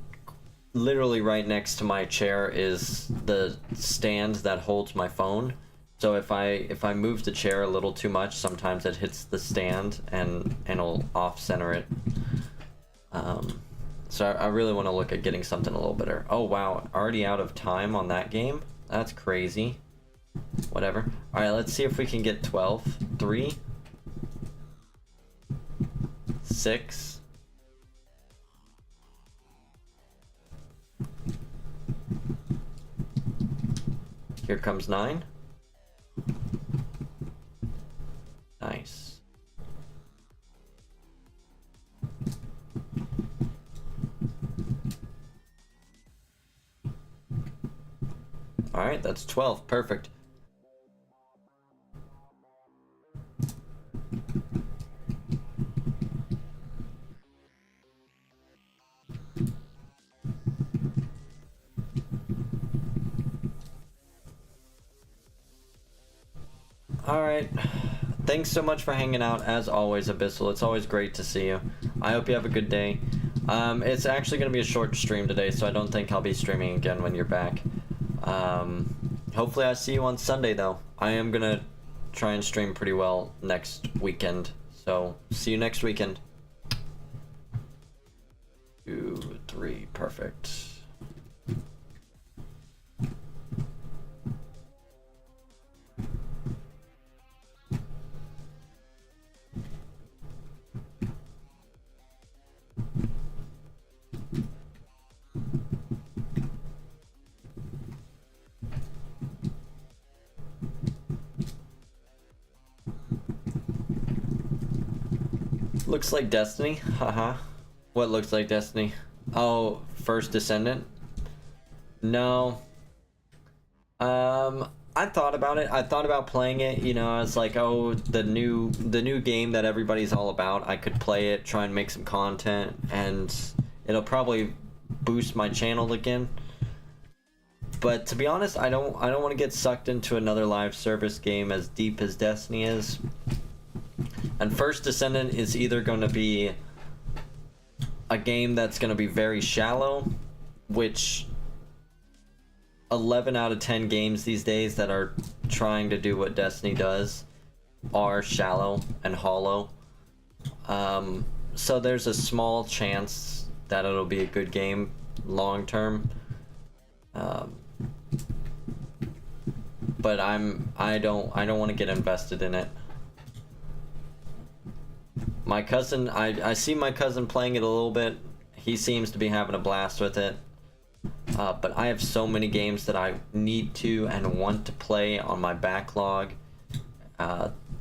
Speaker 1: literally right next to my chair is the stand that holds my phone. So if I move the chair a little too much, sometimes it hits the stand and it'll off center it. So I really want to look at getting something a little better. Oh wow, already out of time on that game? That's crazy. Whatever. Alright, let's see if we can get 12. 3. 6. Here comes 9. Nice. Alright, that's 12. Perfect. Alright. Thanks so much for hanging out, as always, Abyssal. It's always great to see you. I hope you have a good day. It's actually going to be a short stream today, so I don't think I'll be streaming again when you're back. Hopefully I see you on Sunday, though. I am going to try and stream pretty well next weekend. So, see you next weekend. 2, 3, perfect. Looks like Destiny. Haha. What looks like Destiny? Oh, First Descendant? No. I thought about it. I thought about playing it. You know, I was like, oh, the new game that everybody's all about. I could play it, try and make some content, and it'll probably boost my channel again. But to be honest, I don't want to get sucked into another live service game as deep as Destiny is. And First Descendant is either going to be a game that's going to be very shallow, which 11 out of 10 games these days that are trying to do what Destiny does are shallow and hollow. So there's a small chance that it'll be a good game long term. But I don't want to get invested in it. My cousin, I see my cousin playing it a little bit. He seems to be having a blast with it. But I have so many games that I need to and want to play on my backlog.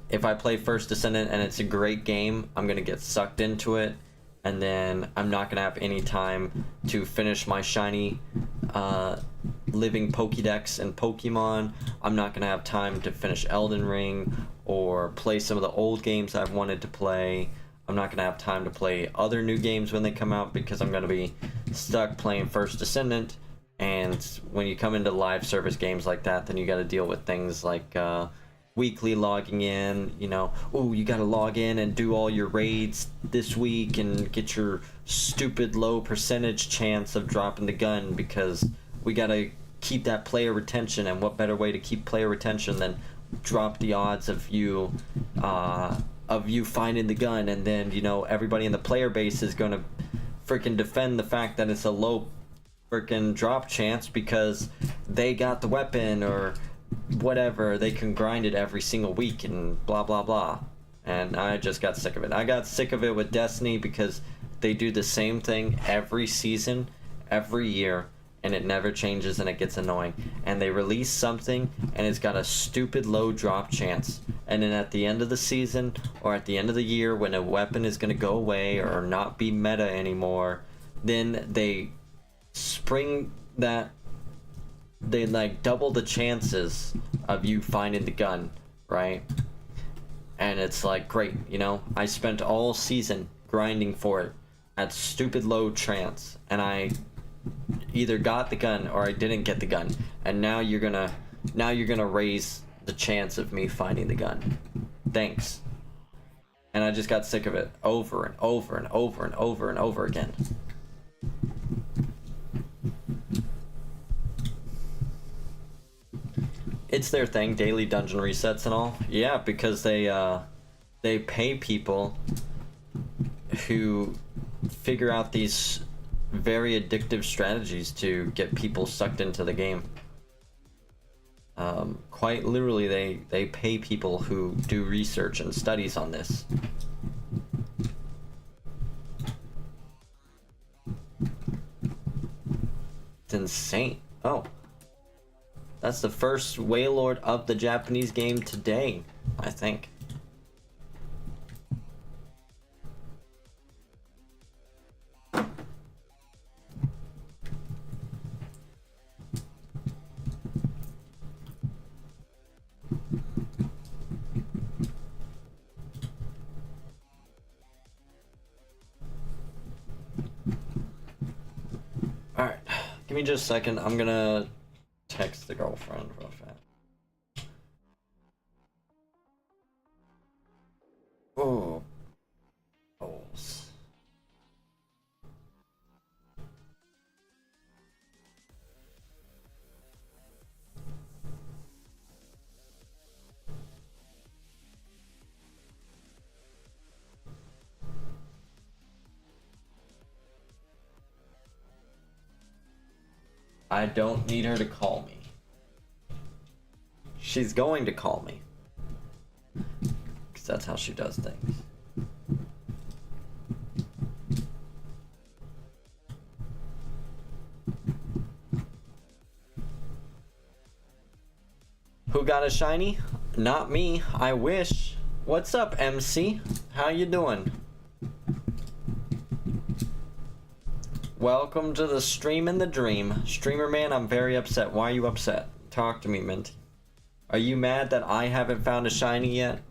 Speaker 1: If I play First Descendant and it's a great game, I'm going to get sucked into it. And then I'm not going to have any time to finish my shiny living Pokédex and Pokemon. I'm not going to have time to finish Elden Ring or play some of the old games I've wanted to play. I'm not going to have time to play other new games when they come out because I'm going to be stuck playing First Descendant. And when you come into live service games like that, then you got to deal with things like weekly logging in, you know, oh, you got to log in and do all your raids this week and get your stupid low percentage chance of dropping the gun because we got to keep that player retention. And what better way to keep player retention than drop the odds of you finding the gun, and then, you know, everybody in the player base is going to freaking defend the fact that it's a low freaking drop chance because they got the weapon or whatever. They can grind it every single week and blah blah blah. And I just got sick of it. I got sick of it with Destiny because they do the same thing every season, every year, and it never changes and it gets annoying. And they release something and it's got a stupid low drop chance. And then at the end of the season or at the end of the year when a weapon is going to go away or not be meta anymore, then they spring that, they like double the chances of you finding the gun, right? And it's like, great, you know, I spent all season grinding for it at stupid low chance, and I either got the gun or I didn't get the gun, and now you're gonna raise the chance of me finding the gun. Thanks. And I just got sick of it over and over and over and over and over again. It's their thing, daily dungeon resets and all. Yeah, because they pay people who figure out these very addictive strategies to get people sucked into the game. Quite literally, they pay people who do research and studies on this. It's insane. Oh. That's the first Wailord of the Japanese game today, I think. Alright, give me just a second. I'm gonna text the girlfriend real fast. Oh. Balls. I don't need her to call me. She's going to call me. Because that's how she does things. Who got a shiny? Not me. I wish. What's up, MC? How you doing? Welcome to the stream and the dream. Streamer man, I'm very upset. Why are you upset? Talk to me, Mint. Are you mad that I haven't found a shiny yet?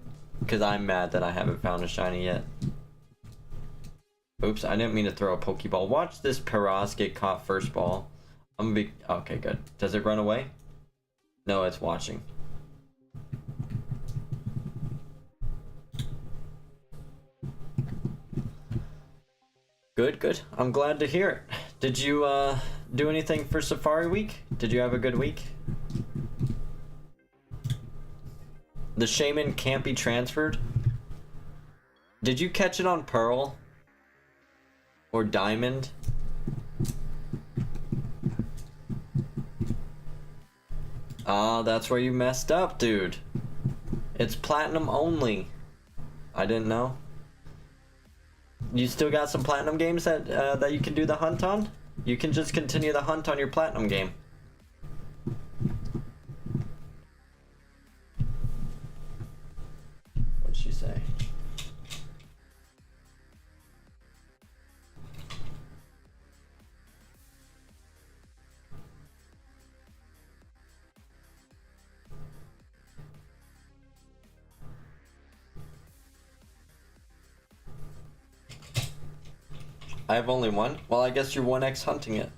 Speaker 1: Because I'm mad that I haven't found a shiny yet. Oops, I didn't mean to throw a Pokeball. Watch this Paras get caught first ball. I'm gonna be... Okay, good. Does it run away? No, it's watching. Good, good. I'm glad to hear it. Did you do anything for Safari Week? Did you have a good week? The Shaman can't be transferred? Did you catch it on Pearl? Or Diamond? Ah, that's where you messed up, dude. It's Platinum only. I didn't know. You still got some Platinum games that that you can do the hunt on? You can just continue the hunt on your Platinum game. What'd she say? I have only one? Well, I guess you're 1x hunting it.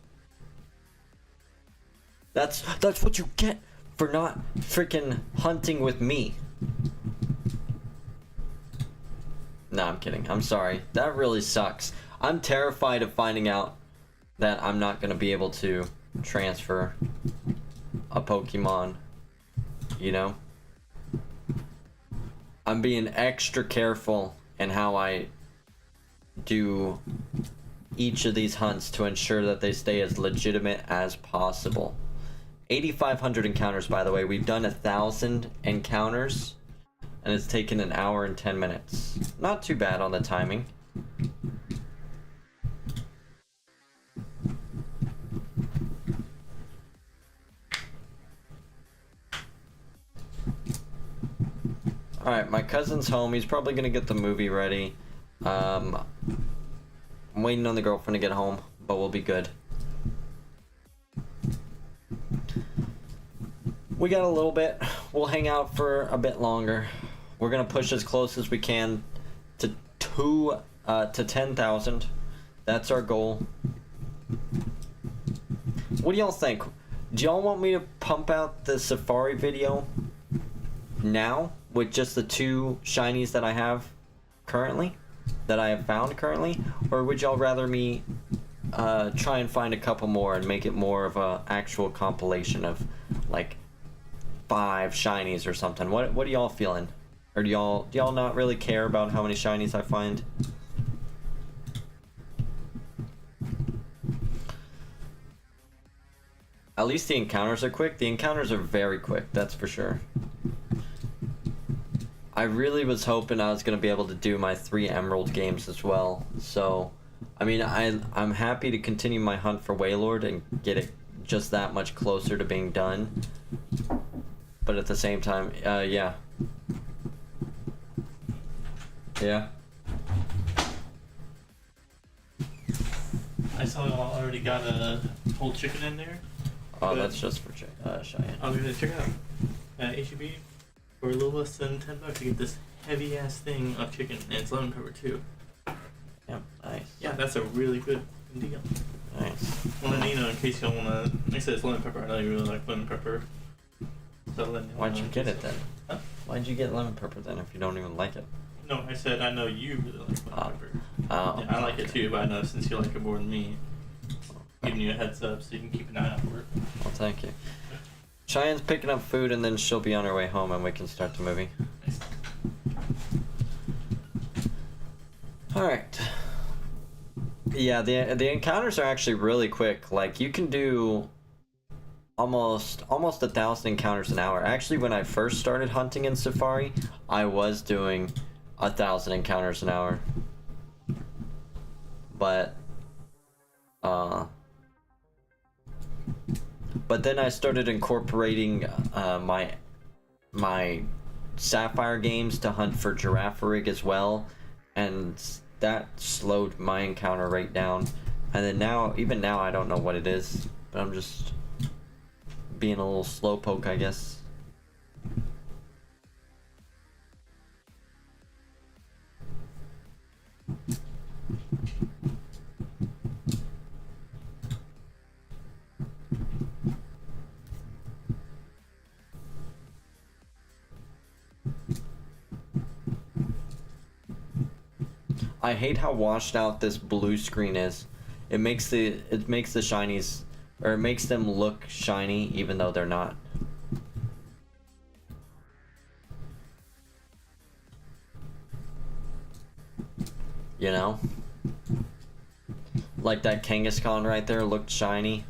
Speaker 1: That's what you get for not freaking hunting with me. Nah, I'm kidding. I'm sorry. That really sucks. I'm terrified of finding out that I'm not gonna be able to transfer a Pokemon, you know? I'm being extra careful in how I do each of these hunts to ensure that they stay as legitimate as possible. 8,500 encounters, by the way. We've done 1,000 encounters, and it's taken an hour and 10 minutes. Not too bad on the timing. Alright, my cousin's home. He's probably gonna get the movie ready. I'm waiting on the girlfriend to get home, but we'll be good. We got a little bit. We'll hang out for a bit longer. We're gonna push as close as we can to 10,000. That's our goal. What do y'all think? Do y'all want me to pump out the Safari video now with just the 2 shinies that I have currently? That I have found currently? Or would y'all rather me try and find a couple more and make it more of a actual compilation of like 5 shinies or something? What are y'all feeling? Or do y'all not really care about how many shinies I find? At least the encounters are quick. The encounters are very quick, that's for sure. I really was hoping I was going to be able to do my 3 Emerald games as well. So, I mean, I'm happy to continue my hunt for Wailord and get it just that much closer to being done. But at the same time, yeah. Yeah.
Speaker 3: I saw y'all already got a whole chicken in there.
Speaker 1: Oh, that's just for Cheyenne.
Speaker 3: I was gonna check it out. HEB. For a little less than $10, you get this heavy ass thing of chicken, and it's lemon pepper too.
Speaker 1: Yep, nice.
Speaker 3: Yeah, that's a really good deal.
Speaker 1: Nice.
Speaker 3: Well, then, you know, in case y'all wanna, like I said, it's lemon pepper. I know you really like lemon pepper. So then,
Speaker 1: Why'd you get it then?
Speaker 3: Huh?
Speaker 1: Why'd you get lemon pepper then if you don't even like it?
Speaker 3: No, I said I know you really like lemon pepper.
Speaker 1: Oh.
Speaker 3: Yeah, I like it too, but I know since you like it more than me, giving you a heads up so you can keep an eye out for it.
Speaker 1: Well, thank you. Cheyenne's picking up food and then she'll be on her way home and we can start the movie.
Speaker 3: Nice.
Speaker 1: Alright. Yeah, the encounters are actually really quick. Like, you can do almost 1,000 encounters an hour. Actually, when I first started hunting in Safari, I was doing 1,000 encounters an hour. But then I started incorporating my Sapphire games to hunt for Giraffe Rig as well, and that slowed my encounter rate down. And then now, even now, I don't know what it is, but I'm just being a little slowpoke, I guess. I hate how washed out this blue screen is. It makes the shinies, or it makes them look shiny even though they're not. You know? Like that Kangaskhan right there looked shiny.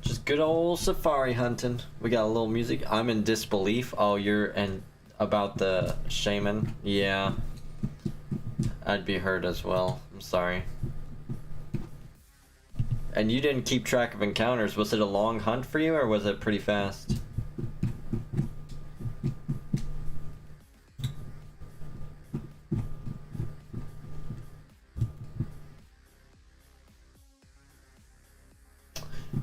Speaker 1: Just good old safari hunting. We got a little music. I'm in disbelief. Oh, you're in about the shaman? Yeah. I'd be hurt as well. I'm sorry. And you didn't keep track of encounters. Was it a long hunt for you, or was it pretty fast?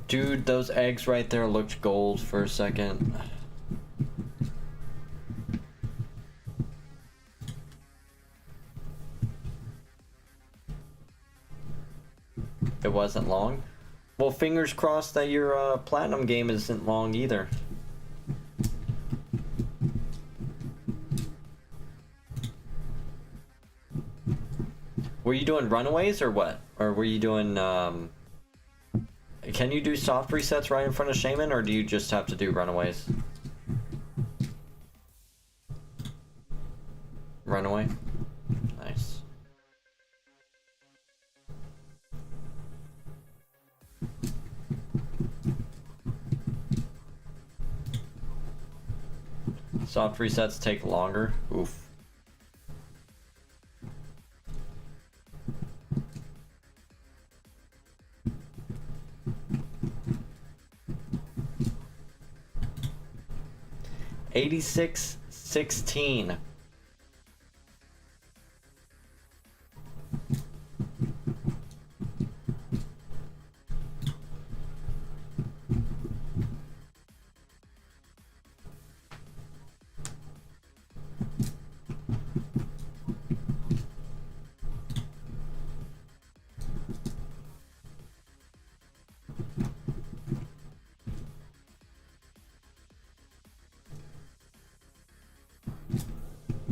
Speaker 1: Dude, those eggs right there looked gold for a second. It wasn't long? Well, fingers crossed that your platinum game isn't long either. Were you doing runaways or what? Or were you doing, can you do soft resets right in front of Shaman, or do you just have to do runaways? Runaway? Nice. Soft resets take longer. Oof. $86.16.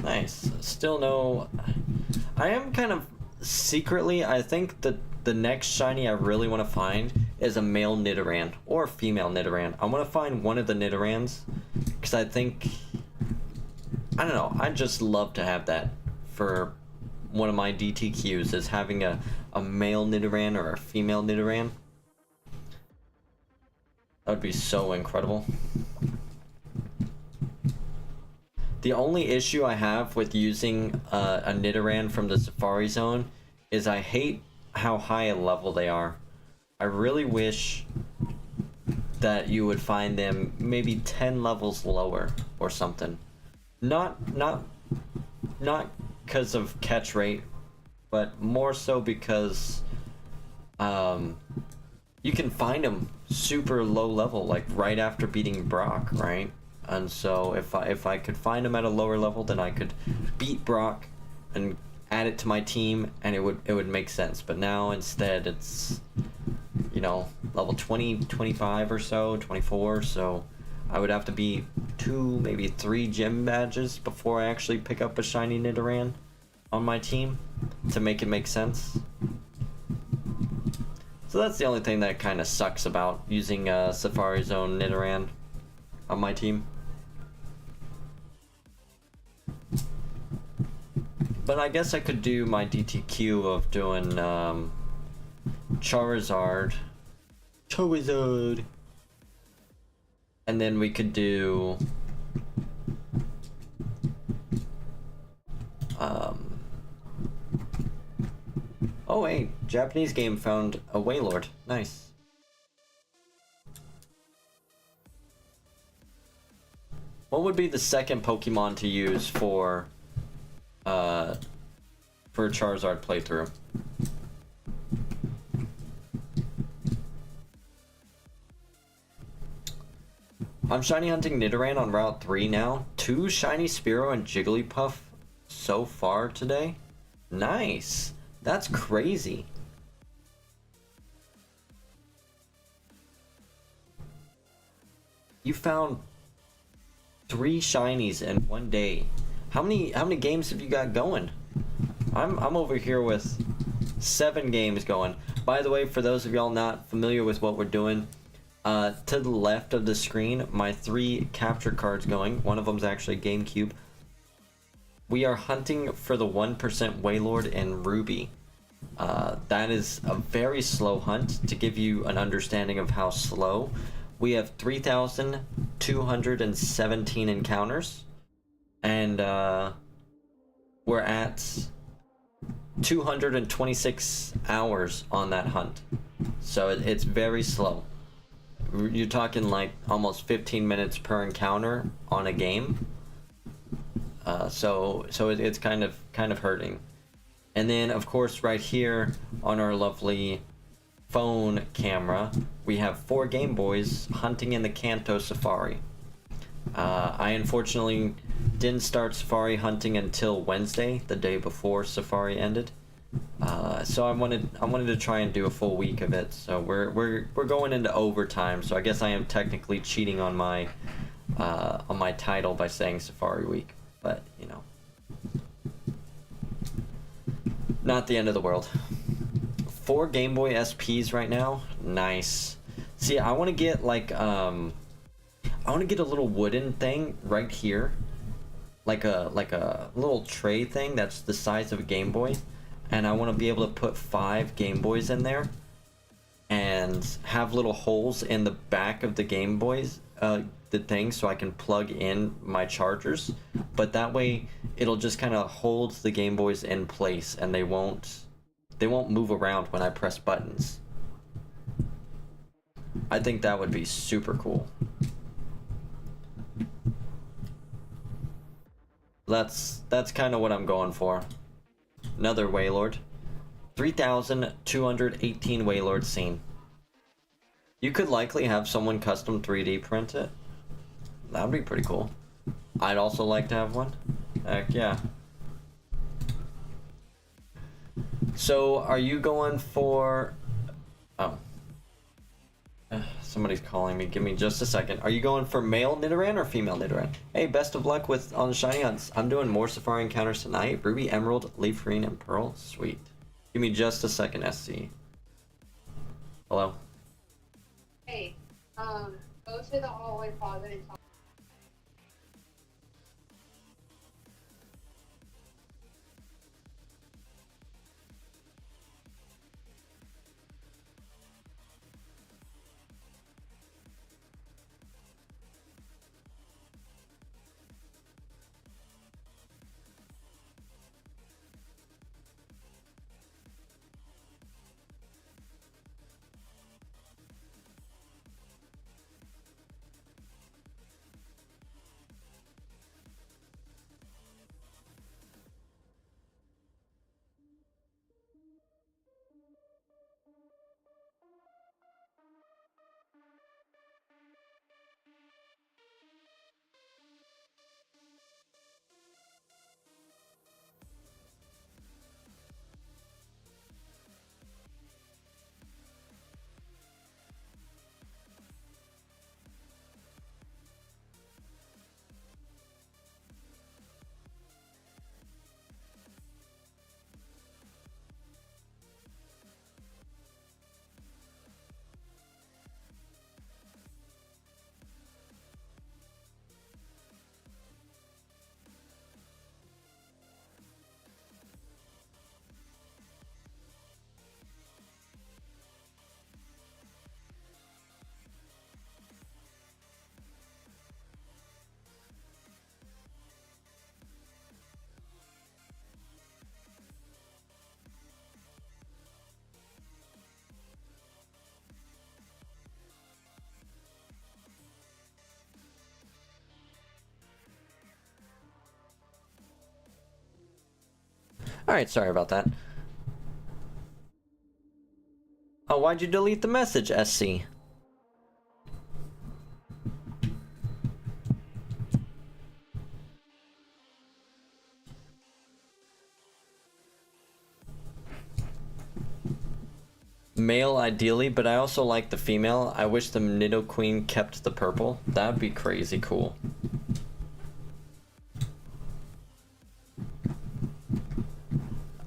Speaker 1: Nice. Still no... I am kind of secretly, I think that the next shiny I really want to find is a male Nidoran or a female Nidoran. I want to find one of the Nidorans because I think... I don't know. I'd just love to have that for one of my DTQs, is having a male Nidoran or a female Nidoran. That would be so incredible. The only issue I have with using a Nidoran from the Safari Zone is I hate how high a level they are. I really wish that you would find them maybe 10 levels lower or something. Not because of catch rate, but more so because you can find them super low level, like right after beating Brock, right? And so if I could find him at a lower level, then I could beat Brock and add it to my team, and it would make sense. But now instead it's, you know, level 20, 25 or so, 24, so I would have to be 2, maybe 3 gym badges before I actually pick up a shiny Nidoran on my team to make it make sense. So that's the only thing that kind of sucks about using Safari Zone Nidoran on my team. But I guess I could do my DTQ of doing Charizard. And then we could do oh wait, Japanese game found a Wailord. Nice. What would be the second Pokemon to use for a Charizard playthrough? I'm shiny hunting Nidoran on Route 3 now. 2 shiny Spearow and Jigglypuff so far today. Nice. That's crazy. You found 3 shinies in one day. How many games have you got going? I'm over here with 7 games going. By the way, for those of y'all not familiar with what we're doing, to the left of the screen, my 3 capture cards going. One of them's actually GameCube. We are hunting for the 1% Wailord and Ruby. That is a very slow hunt. To give you an understanding of how slow, we have 3,217 encounters, and we're at 226 hours on that hunt. So it's very slow. You're talking like almost 15 minutes per encounter on a game. So it's kind of hurting. And then of course right here on our lovely phone camera, we have 4 Game Boys hunting in the Kanto Safari. I unfortunately didn't start Safari hunting until Wednesday, the day before Safari ended. So I wanted to try and do a full week of it. So we're going into overtime. So I guess I am technically cheating on my title by saying Safari Week. But you know, not the end of the world. 4 Game Boy SPs right now. Nice. See, I want to get like I want to get a little wooden thing right here, like a little tray thing that's the size of a Game Boy, and I want to be able to put 5 Game Boys in there and have little holes in the back of the Game Boys, the thing, so I can plug in my chargers. But that way it'll just kind of hold the Game Boys in place, and they won't move around when I press buttons. I think that would be super cool. That's kind of what I'm going for. Another Wailord. 3,218 Wailords seen. You could likely have someone custom 3D print it. That would be pretty cool. I'd also like to have one. Heck yeah. So, are you going for... Oh. Somebody's calling me. Give me just a second. Are you going for male Nidoran or female Nidoran? Hey, best of luck on the shiny hunts. I'm doing more Safari encounters tonight. Ruby, Emerald, Leaf Green, and Pearl. Sweet. Give me just a second, SC. Hello?
Speaker 2: Hey, go to the hallway closet and talk.
Speaker 1: Alright, sorry about that. Oh, why'd you delete the message, SC? Male ideally, but I also like the female. I wish the Nidoqueen kept the purple. That'd be crazy cool.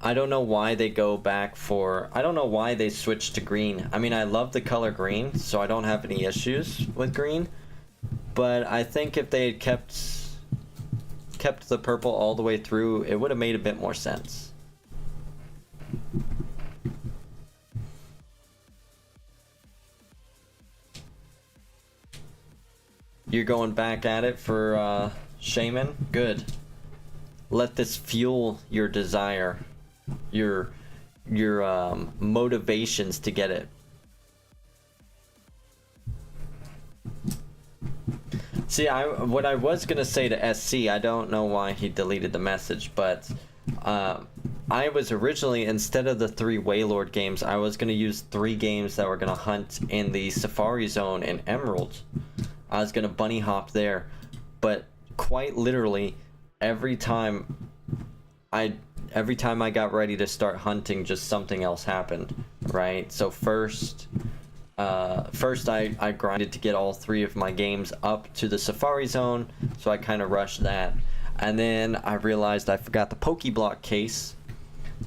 Speaker 1: I don't know why they go back for... I don't know why they switched to green. I mean, I love the color green, so I don't have any issues with green. But I think if they had kept the purple all the way through, it would have made a bit more sense. You're going back at it for Shaman? Good. Let this fuel your desire, your motivations to get it. See, what I was gonna say to SC, I don't know why he deleted the message, but I was originally, instead of the 3 Waylord games, I was gonna use 3 games that were gonna hunt in the Safari Zone in Emerald. I was gonna bunny hop there, but quite literally, every time I got ready to start hunting, just something else happened, right? So first I grinded to get all 3 of my games up to the Safari Zone, so I kind of rushed that, and then I realized I forgot the Pokeblock case,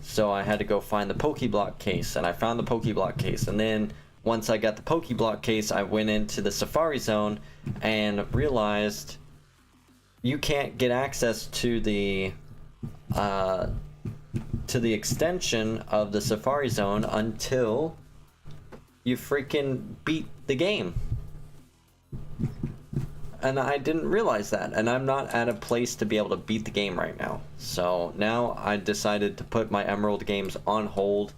Speaker 1: so I had to go find the Pokeblock case, and I found the Pokeblock case, and then once I got the Pokeblock case, I went into the Safari Zone and realized you can't get access to the extension of the Safari Zone until you freaking beat the game. And I didn't realize that, and I'm not at a place to be able to beat the game right now. So now I decided to put my Emerald games on hold.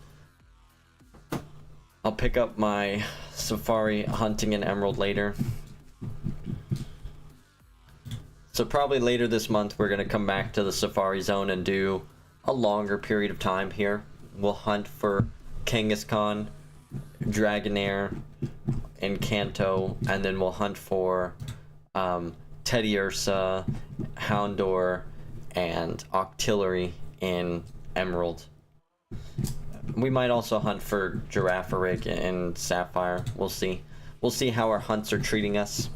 Speaker 1: I'll pick up my Safari hunting in Emerald later. So probably later this month we're gonna come back to the Safari Zone and do a longer period of time here. We'll hunt for Kangaskhan, Dragonair, and Kanto, and then we'll hunt for Teddiursa, Houndour, and Octillery in Emerald. We might also hunt for Girafarig and Sapphire. We'll see. We'll see how our hunts are treating us.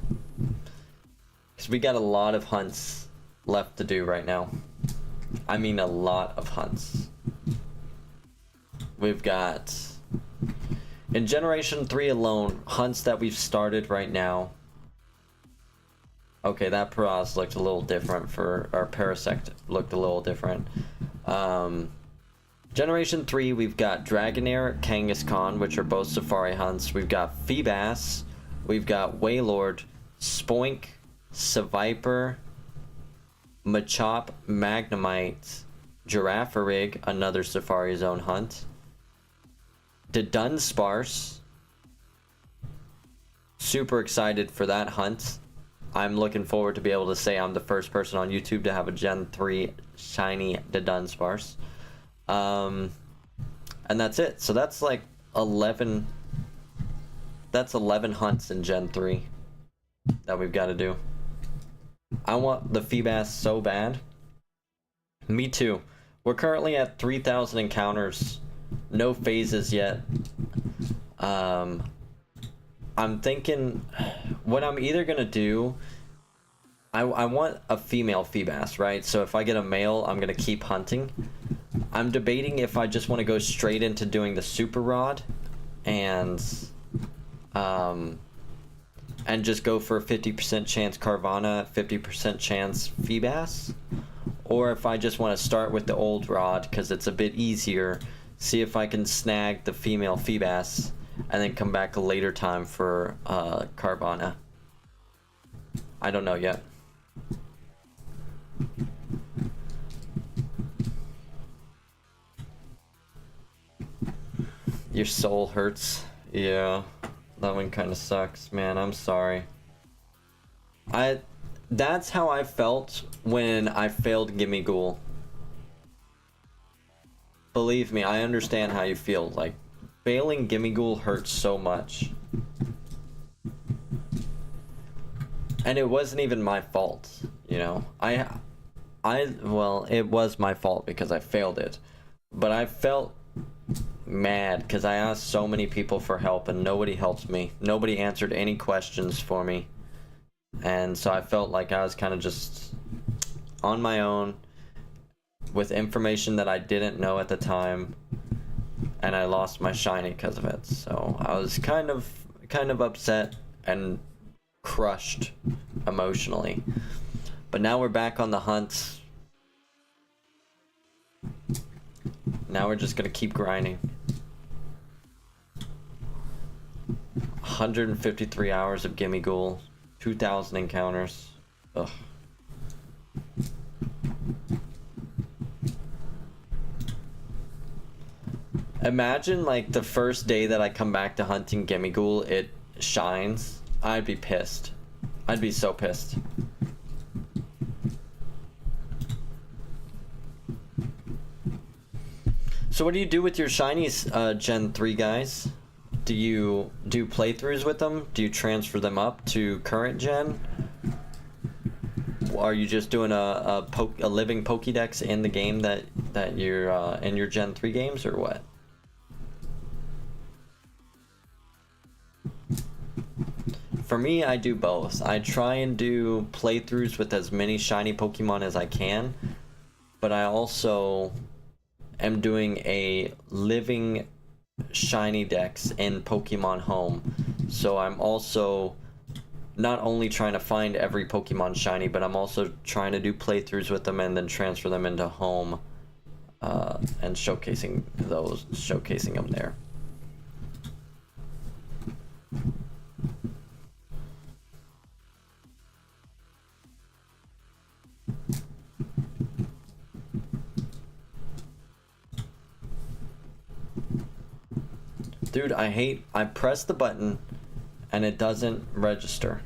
Speaker 1: Because we got a lot of hunts left to do right now. I mean a lot of hunts. We've got... in Generation 3 alone, hunts that we've started right now. Okay, that Paraz looked a little different for... our Parasect looked a little different. Generation 3, we've got Dragonair, Kangaskhan, which are both Safari hunts. We've got Feebas, we've got Waylord, Spoink, Seviper, Machop, Magnemite, Girafarig, another Safari Zone hunt, Dunsparce. Super excited for that hunt. I'm looking forward to be able to say I'm the first person on YouTube to have a Gen 3 shiny Dunsparce. And that's it. So that's like 11. That's 11 hunts in Gen 3 that we've got to do. I want the Feebas so bad. Me too. We're currently at 3,000 encounters. No phases yet. I'm thinking what I'm either gonna do. I want a female Feebas, right? So if I get a male, I'm gonna keep hunting. I'm debating if I just want to go straight into doing the Super Rod and just go for a 50% chance Carvanha, 50% chance Feebas, or if I just want to start with the old rod because it's a bit easier, see if I can snag the female Feebas and then come back a later time for Carvanha. I don't know yet. Your soul hurts. Yeah, that one kind of sucks, man. I'm sorry. That's how I felt when I failed Gimme Ghoul. Believe me, I understand how you feel. Like, failing Gimme Ghoul hurts so much. And it wasn't even my fault, you know? Well, it was my fault because I failed it. But I felt mad because I asked so many people for help and nobody helped me. Nobody answered any questions for me. And so I felt like I was kind of just on my own with information that I didn't know at the time, and I lost my shiny because of it. So I was kind of upset and crushed emotionally. But now we're back on the hunt. Now we're just gonna keep grinding. 153 hours of Gimme Ghoul, 2,000 encounters. Ugh. Imagine like the first day that I come back to hunting Gimme Ghoul, it shines. I'd be pissed. I'd be so pissed. So what do you do with your shinies, Gen 3 guys? Do you do playthroughs with them? Do you transfer them up to current gen? Are you just doing a living Pokédex in the game that you're in your Gen 3 games, or what? For me, I do both. I try and do playthroughs with as many shiny Pokemon as I can, but I also am doing a living shiny dex in Pokemon Home. So I'm also not only trying to find every Pokemon shiny, but I'm also trying to do playthroughs with them and then transfer them into Home, and showcasing them there. Dude, I press the button and it doesn't register.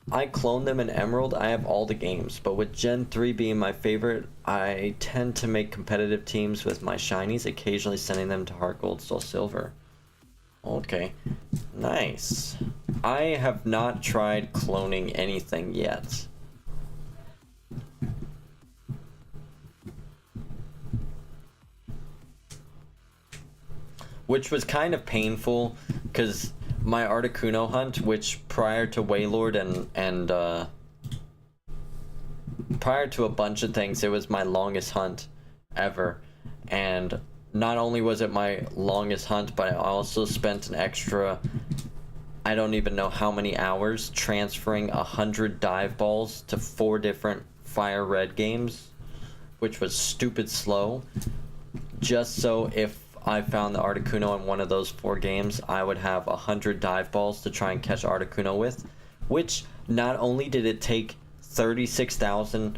Speaker 1: I cloned them in Emerald. I have all the games, but with Gen 3 being my favorite, I tend to make competitive teams with my shinies, occasionally sending them to Heart Gold, Soul Silver. Okay, nice. I have not tried cloning anything yet. Which was kind of painful, because my Articuno hunt, which prior to Waylord and prior to a bunch of things, it was my longest hunt ever. And not only was it my longest hunt, but I also spent an extra, I don't even know how many hours, transferring 100 dive balls to 4 different Fire Red games, which was stupid slow, just so if I found the Articuno in one of those 4 games, I would have 100 dive balls to try and catch Articuno with, which not only did it take 36,000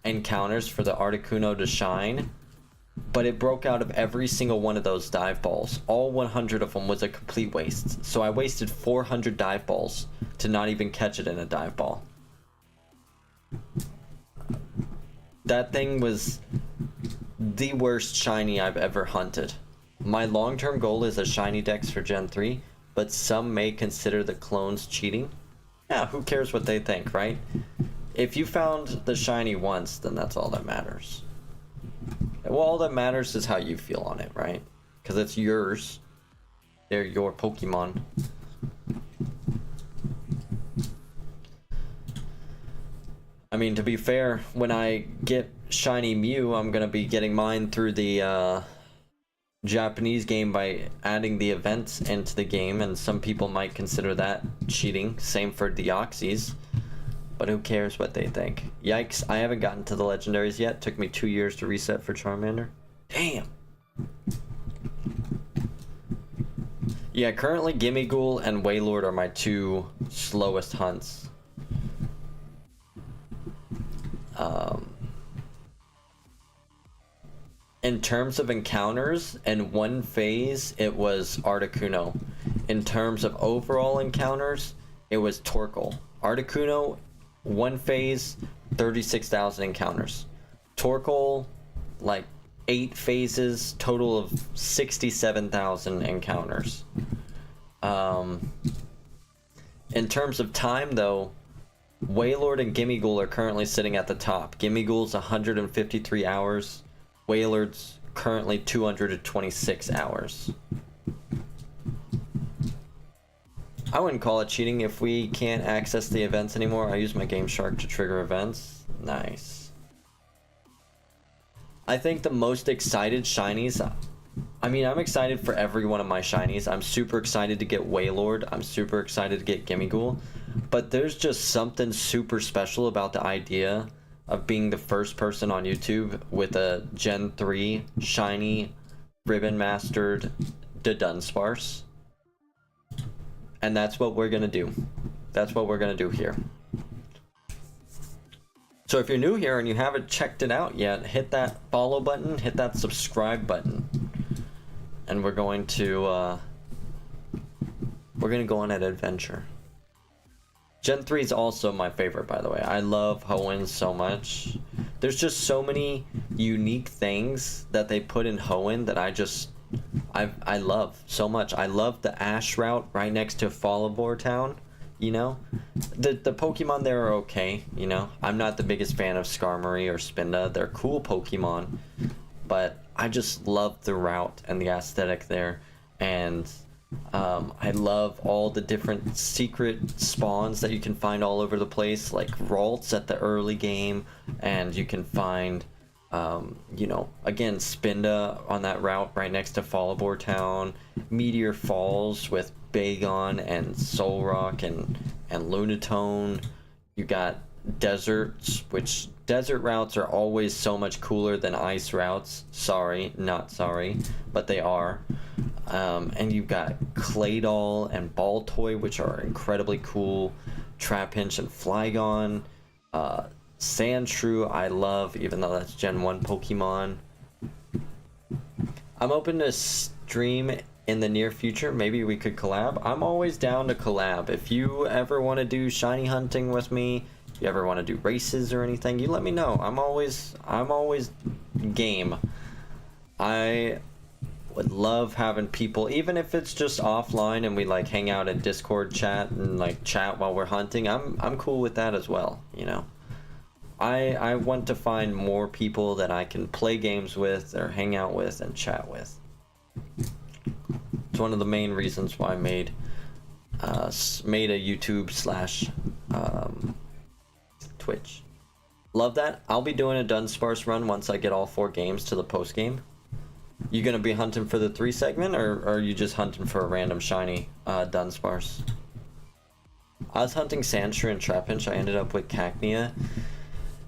Speaker 1: encounters for the Articuno to shine, but it broke out of every single one of those dive balls. All 100 of them was a complete waste. So I wasted 400 dive balls to not even catch it in a dive ball. That thing was the worst shiny I've ever hunted. My long-term goal is a shiny dex for Gen 3, but some may consider the clones cheating. Yeah, who cares what they think, right? If you found the shiny once, then that's all that matters. Well, all that matters is how you feel on it, right? Because it's yours. They're your Pokemon. I mean, to be fair, when I get shiny Mew, I'm going to be getting mine through the Japanese game by adding the events into the game, and some people might consider that cheating. Same for Deoxys. But who cares what they think? Yikes, I haven't gotten to the legendaries yet. Took me 2 years to reset for Charmander. Damn. Yeah, currently Gimme Ghoul and Waylord are my 2 slowest hunts. In terms of encounters, in one phase, it was Articuno. in terms of overall encounters, it was Torkoal. Articuno, one phase, 36,000 encounters. Torkoal, like 8 phases, total of 67,000 encounters. In terms of time, though, Wailord and Gimmighoul are currently sitting at the top. Gimmighoul's 153 hours. Wailord's currently 226 hours. I wouldn't call it cheating if we can't access the events anymore. I use my Game Shark to trigger events. Nice. I think the most excited shinies... I mean, I'm excited for every one of my shinies. I'm super excited to get Wailord. I'm super excited to get Gimmighoul. But there's just something super special about the idea of being the first person on YouTube with a Gen 3 shiny, ribbon mastered Dunsparce. And that's what we're gonna do. That's what we're gonna do here. So if you're new here and you haven't checked it out yet, hit that follow button, hit that subscribe button. And we're going to go on an adventure. Gen 3 is also my favorite, by the way. I love Hoenn so much. There's just so many unique things that they put in Hoenn that I love so much. I love the Ash route right next to Fallabor Town, you know? The Pokemon there are okay, you know? I'm not the biggest fan of Skarmory or Spinda. They're cool Pokemon, but I just love the route and the aesthetic there. And I love all the different secret spawns that you can find all over the place, like Ralts at the early game, and you can find you know, again, Spinda on that route right next to Fallabor Town, Meteor Falls with Bagon and Solrock and Lunatone. You got deserts, which desert routes are always so much cooler than ice routes. Sorry, not sorry, but they are. And you've got Claydol and Baltoy, which are incredibly cool. Trapinch and Flygon. Sandshrew I love, even though that's Gen 1 Pokemon. I'm open to stream in the near future. Maybe we could collab. I'm always down to collab. If you ever want to do shiny hunting with me, if you ever want to do races or anything, you let me know. I'm always game. I would love having people, even if it's just offline and we like hang out in Discord chat and like chat while we're hunting. I'm cool with that as well, you know. I want to find more people that I can play games with or hang out with and chat with. It's one of the main reasons why I made a YouTube / Twitch. Love that. I'll be doing a Dunsparce run once I get all 4 games to the post game. You gonna be hunting for the 3 segment, or are you just hunting for a random shiny Dunsparce? I was hunting Sandshrew and Trapinch. I ended up with Cacnea.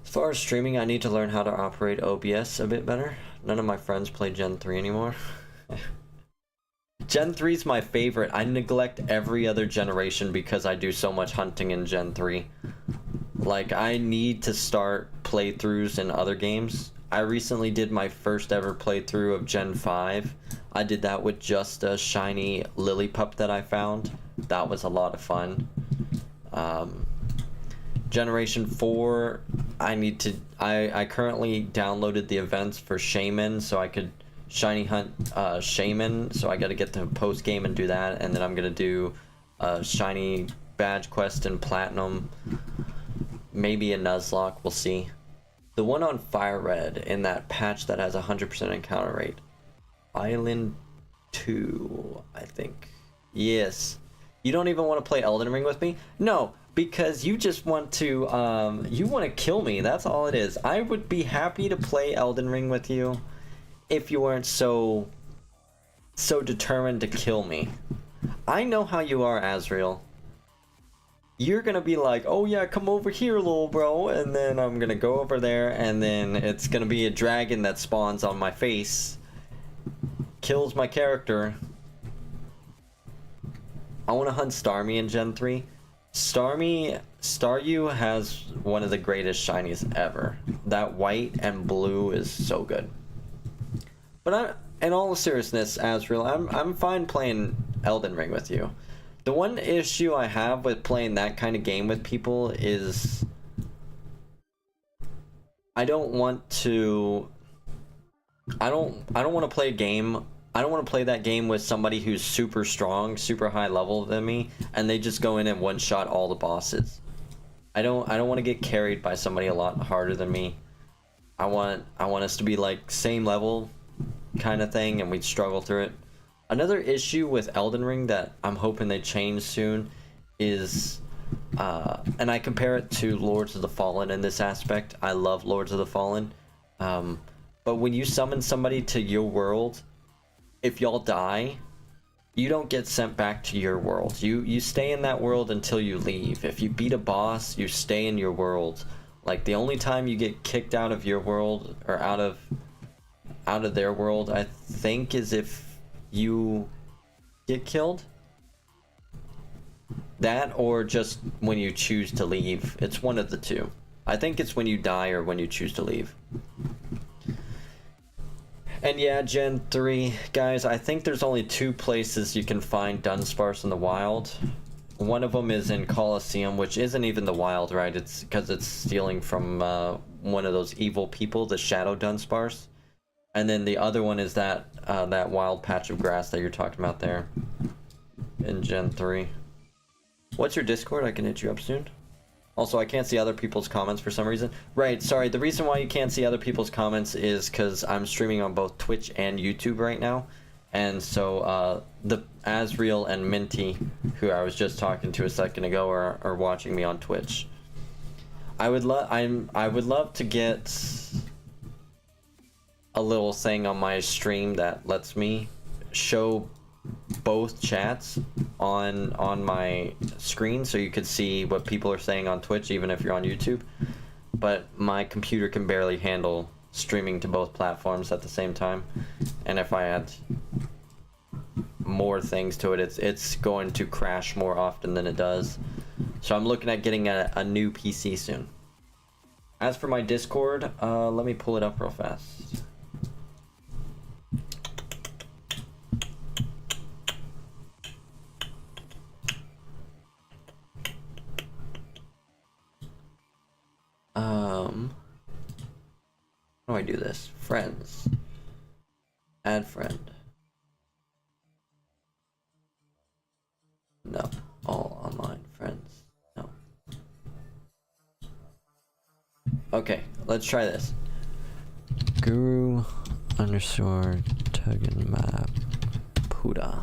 Speaker 1: As far as streaming, I need to learn how to operate OBS a bit better. None of my friends play Gen 3 anymore. Gen 3 is my favorite. I neglect every other generation because I do so much hunting in Gen 3. Like, I need to start playthroughs in other games. I recently did my first ever playthrough of Gen 5. I did that with just a shiny Lillipup that I found. That was a lot of fun. Generation 4, I currently downloaded the events for Shaman so I could shiny hunt Shaman, so I gotta get the post game and do that, and then I'm gonna do a shiny badge quest in Platinum, maybe a Nuzlocke, we'll see. The one on Fire Red in that patch that has 100% encounter rate. Island 2, I think. Yes. You don't even want to play Elden Ring with me? No, because you just want to, you want to kill me. That's all it is. I would be happy to play Elden Ring with you if you weren't so determined to kill me. I know how you are, Azrael. You're gonna be like, oh yeah, come over here, little bro, and then I'm gonna go over there, and then it's gonna be a dragon that spawns on my face, kills my character. I want to hunt Starmie in Gen 3. Staryu has one of the greatest shinies ever. That white and blue is so good. But in all seriousness, Azrael, I'm fine playing Elden Ring with you. The one issue I have with playing that kind of game with people is I don't want to want to play a game. I don't want to play that game with somebody who's super strong, super high level than me, and they just go in and one shot all the bosses. I don't want to get carried by somebody a lot harder than me. I want us to be like same level kind of thing, and we'd struggle through it. Another issue with Elden Ring that I'm hoping they change soon is and I compare it to Lords of the Fallen in this aspect. I love Lords of the Fallen. But when you summon somebody to your world, if y'all die, you don't get sent back to your world. You stay in that world until you leave. If you beat a boss, you stay in your world. Like, the only time you get kicked out of your world, or out of their world, I think, is if you get killed. That, or just when you choose to leave. It's one of the two. I think it's when you die or when you choose to leave. And yeah, Gen 3, guys, I think there's only 2 places you can find Dunsparce in the wild. One of them is in Colosseum, which isn't even the wild, right? It's because it's stealing from one of those evil people, the Shadow Dunsparce. And then the other one is that that wild patch of grass that you're talking about there in Gen 3. What's your Discord? I can hit you up soon. Also, I can't see other people's comments for some reason. Right, sorry, the reason why you can't see other people's comments is because I'm streaming on both Twitch and YouTube right now. And so, the Asriel and Minty, who I was just talking to a second ago, are watching me on Twitch. I would love to get a little thing on my stream that lets me show both chats on my screen, so you could see what people are saying on Twitch even if you're on YouTube. But my computer can barely handle streaming to both platforms at the same time, and if I add more things to it, it's going to crash more often than it does. So I'm looking at getting a new PC soon. As for my Discord, let me pull it up real fast. How do I do this? Friends. Add friend. No. All online friends. No. Okay, let's try this. Guru _ Tuggin map Puda.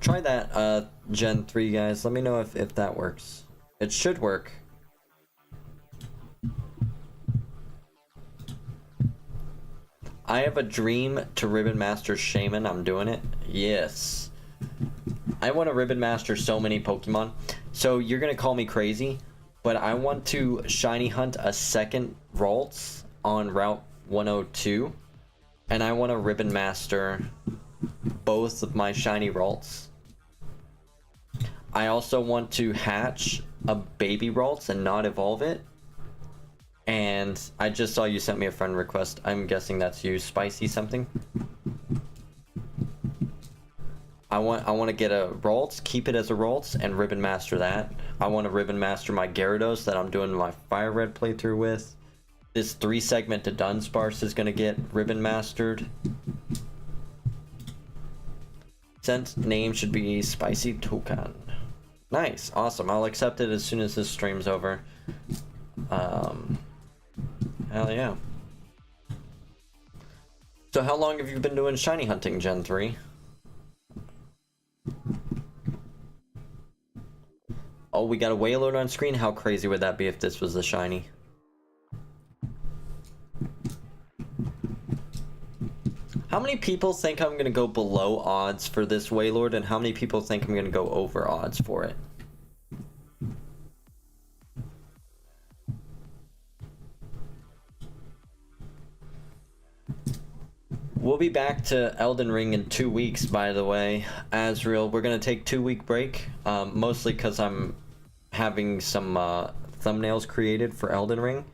Speaker 1: Try that, Gen 3 guys. Let me know if that works. It should work. I have a dream to Ribbon Master Shaman. I'm doing it. Yes. I want to Ribbon Master so many Pokemon. So you're going to call me crazy, but I want to shiny hunt a second Ralts on Route 102. And I want to Ribbon Master both of my shiny Ralts. I also want to hatch a baby Ralts and not evolve it. And I just saw you sent me a friend request. I'm guessing that's you, Spicy something. I want to get a Ralts, keep it as a Ralts, and Ribbon Master that. I want to Ribbon Master my Gyarados that I'm doing my Fire Red playthrough with. This 3-segment to Dunsparce is going to get Ribbon Mastered. Sent name should be Spicy Toucan. Nice, awesome. I'll accept it as soon as this stream's over. Hell yeah. So how long have you been doing shiny hunting, Gen 3? Oh, we got a Wailord on screen? How crazy would that be if this was the shiny? How many people think I'm gonna go below odds for this Wailord, and how many people think I'm gonna go over odds for it? We'll be back to Elden Ring in 2 weeks, by the way. Asriel, we're gonna take 2-week break, mostly because I'm having some thumbnails created for Elden Ring.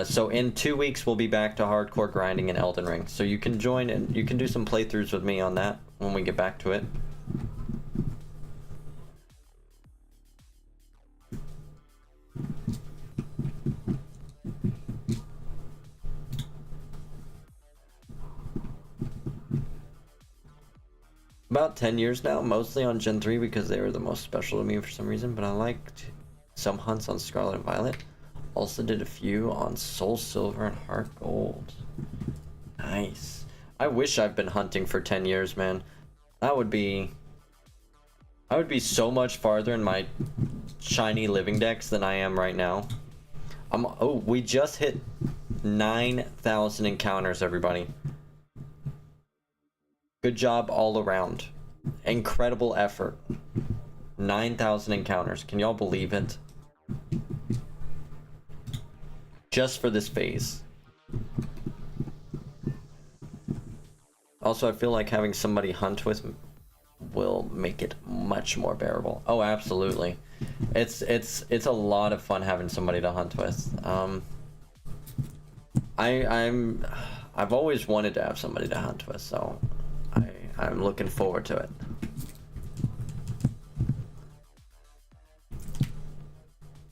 Speaker 1: So in 2 weeks, we'll be back to hardcore grinding in Elden Ring. So you can join and you can do some playthroughs with me on that. when we get back to it. About 10 years now, mostly on Gen 3 because they were the most special to me for some reason, but I liked some hunts on Scarlet and Violet. Also did a few on Soul Silver and Heart Gold. Nice. I wish I've been hunting for 10 years, man. That would be... I would be so much farther in my shiny living decks than I am right now. Oh, we just hit 9,000 encounters, everybody. Good job all around. Incredible effort. 9,000 encounters. Can y'all believe it? Just for this phase. Also, I feel like having somebody hunt with will make it much more bearable. Oh, absolutely. It's a lot of fun having somebody to hunt with. I've always wanted to have somebody to hunt with, so I'm looking forward to it.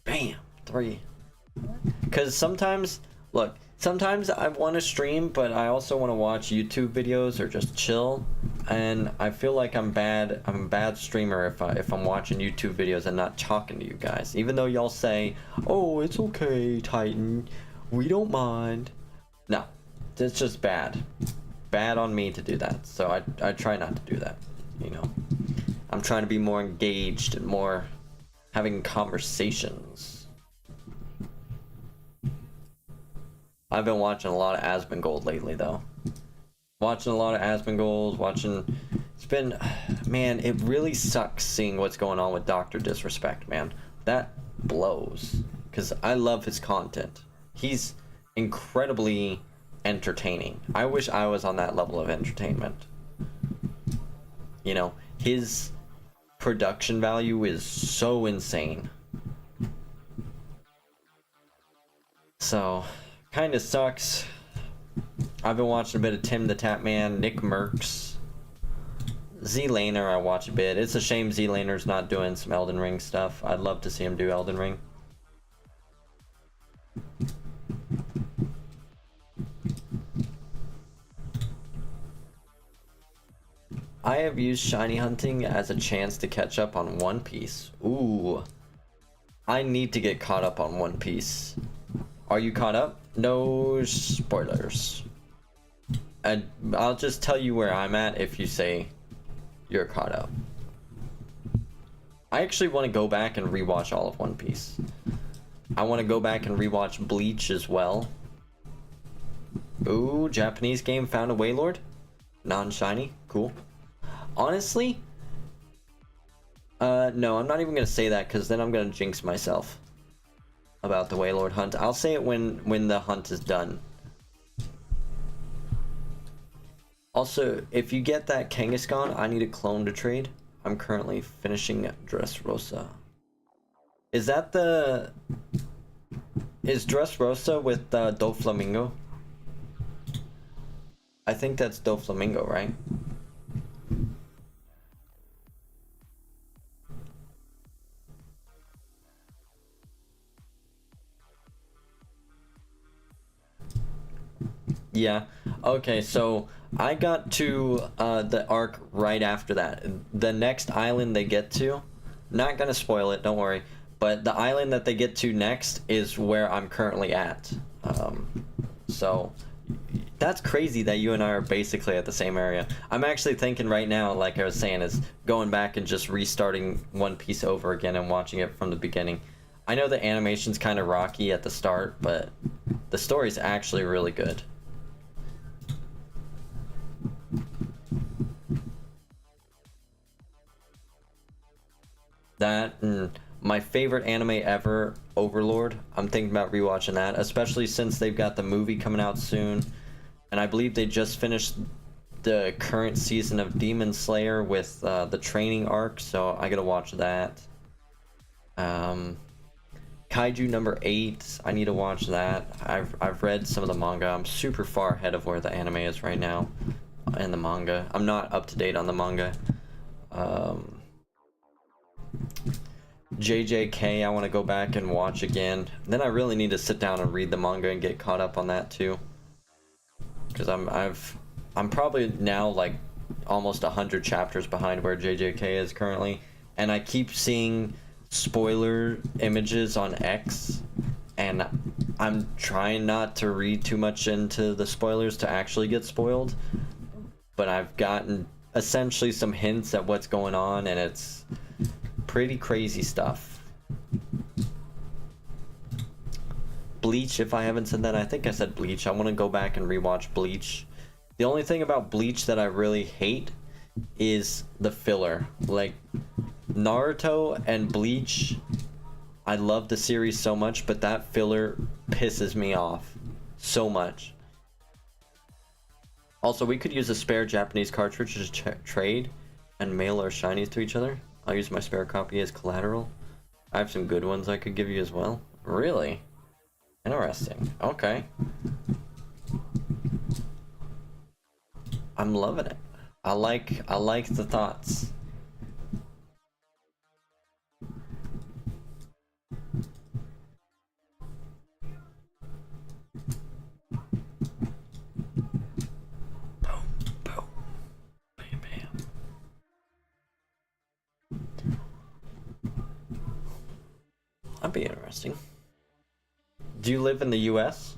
Speaker 1: Bam! 3. Because sometimes, look, sometimes I want to stream, but I also want to watch YouTube videos or just chill. And I feel like I'm a bad streamer if I'm watching YouTube videos and not talking to you guys. Even though y'all say, "Oh, it's okay, Titan. We don't mind." No, it's just bad. Bad on me to do that. So I try not to do that, you know. I'm trying to be more engaged and more having conversations. I've been watching a lot of Asmongold lately, though. Watching a lot of Asmongold, it's been, man, it really sucks seeing what's going on with Dr. Disrespect, man. That blows, because I love his content. He's incredibly entertaining. I wish I was on that level of entertainment. You know, his production value is so insane. So, kind of sucks. I've been watching a bit of Tim the Tapman, Nick Merckx, Z-Laner I watch a bit. It's a shame Z-Laner's not doing some Elden Ring stuff. I'd love to see him do Elden Ring. I have used shiny hunting as a chance to catch up on One Piece. Ooh. I need to get caught up on One Piece. Are you caught up? No spoilers. And I'll just tell you where I'm at if you say you're caught up. I actually want to go back and rewatch all of One Piece. I want to go back and rewatch Bleach as well. Ooh, Japanese game found a Waylord. Non-shiny. Cool. Honestly, no, I'm not even gonna say that because then I'm gonna jinx myself about the Waylord hunt. I'll say it when the hunt is done. Also, if you get that Kangaskhan, I need a clone to trade. I'm currently finishing Dressrosa. Is that is Dressrosa with Doflamingo? I think that's Doflamingo, right? Yeah. Okay, so I got to the arc right after that. The next island they get to, not gonna spoil it, don't worry, but the island that they get to next is where I'm currently at. So that's crazy that you and I are basically at the same area. I'm actually thinking right now, like I was saying, is going back and just restarting One Piece over again and watching it from the beginning. I know the animation's kind of rocky at the start, but the story's actually really good. That and my favorite anime ever, Overlord. I'm thinking about rewatching that, especially since they've got the movie coming out soon. And I believe they just finished the current season of Demon Slayer with the training arc, so I gotta watch that. Kaiju number 8, I need to watch that. I've read some of the manga. I'm super far ahead of where the anime is right now. in the manga. I'm not up to date on the manga. JJK I want to go back and watch again. Then I really need to sit down and read the manga and get caught up on that too. Because I'm probably now like almost 100 chapters behind where JJK is currently, and I keep seeing spoiler images on X, and I'm trying not to read too much into the spoilers to actually get spoiled, but I've gotten essentially some hints at what's going on, and it's pretty crazy stuff. Bleach, if I haven't said that, I think I said Bleach. I want to go back and rewatch Bleach. The only thing about Bleach that I really hate is the filler. Like, Naruto and Bleach, I love the series so much, but that filler pisses me off so much. Also, we could use a spare Japanese cartridge to trade and mail our shinies to each other. I'll use my spare copy as collateral. I have some good ones I could give you as well. Really? Interesting. Okay. I'm loving it. I like the thoughts. Boom, boom, bam, bam. That'd be interesting. Do you live in the US?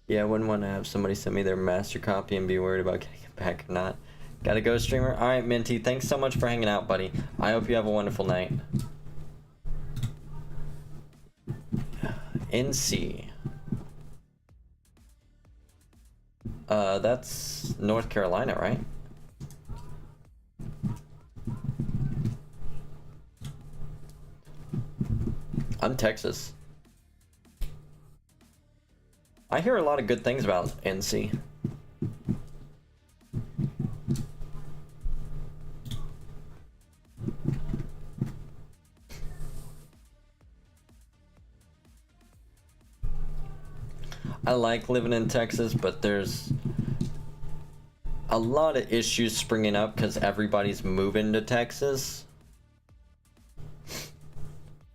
Speaker 1: Yeah, I wouldn't want to have somebody send me their master copy and be worried about getting it back or not. Gotta go, streamer. Alright, Minty, thanks so much for hanging out, buddy. I hope you have a wonderful night. NC. That's North Carolina, right? I'm Texas. I hear a lot of good things about NC. I like living in Texas, but there's a lot of issues springing up because everybody's moving to Texas.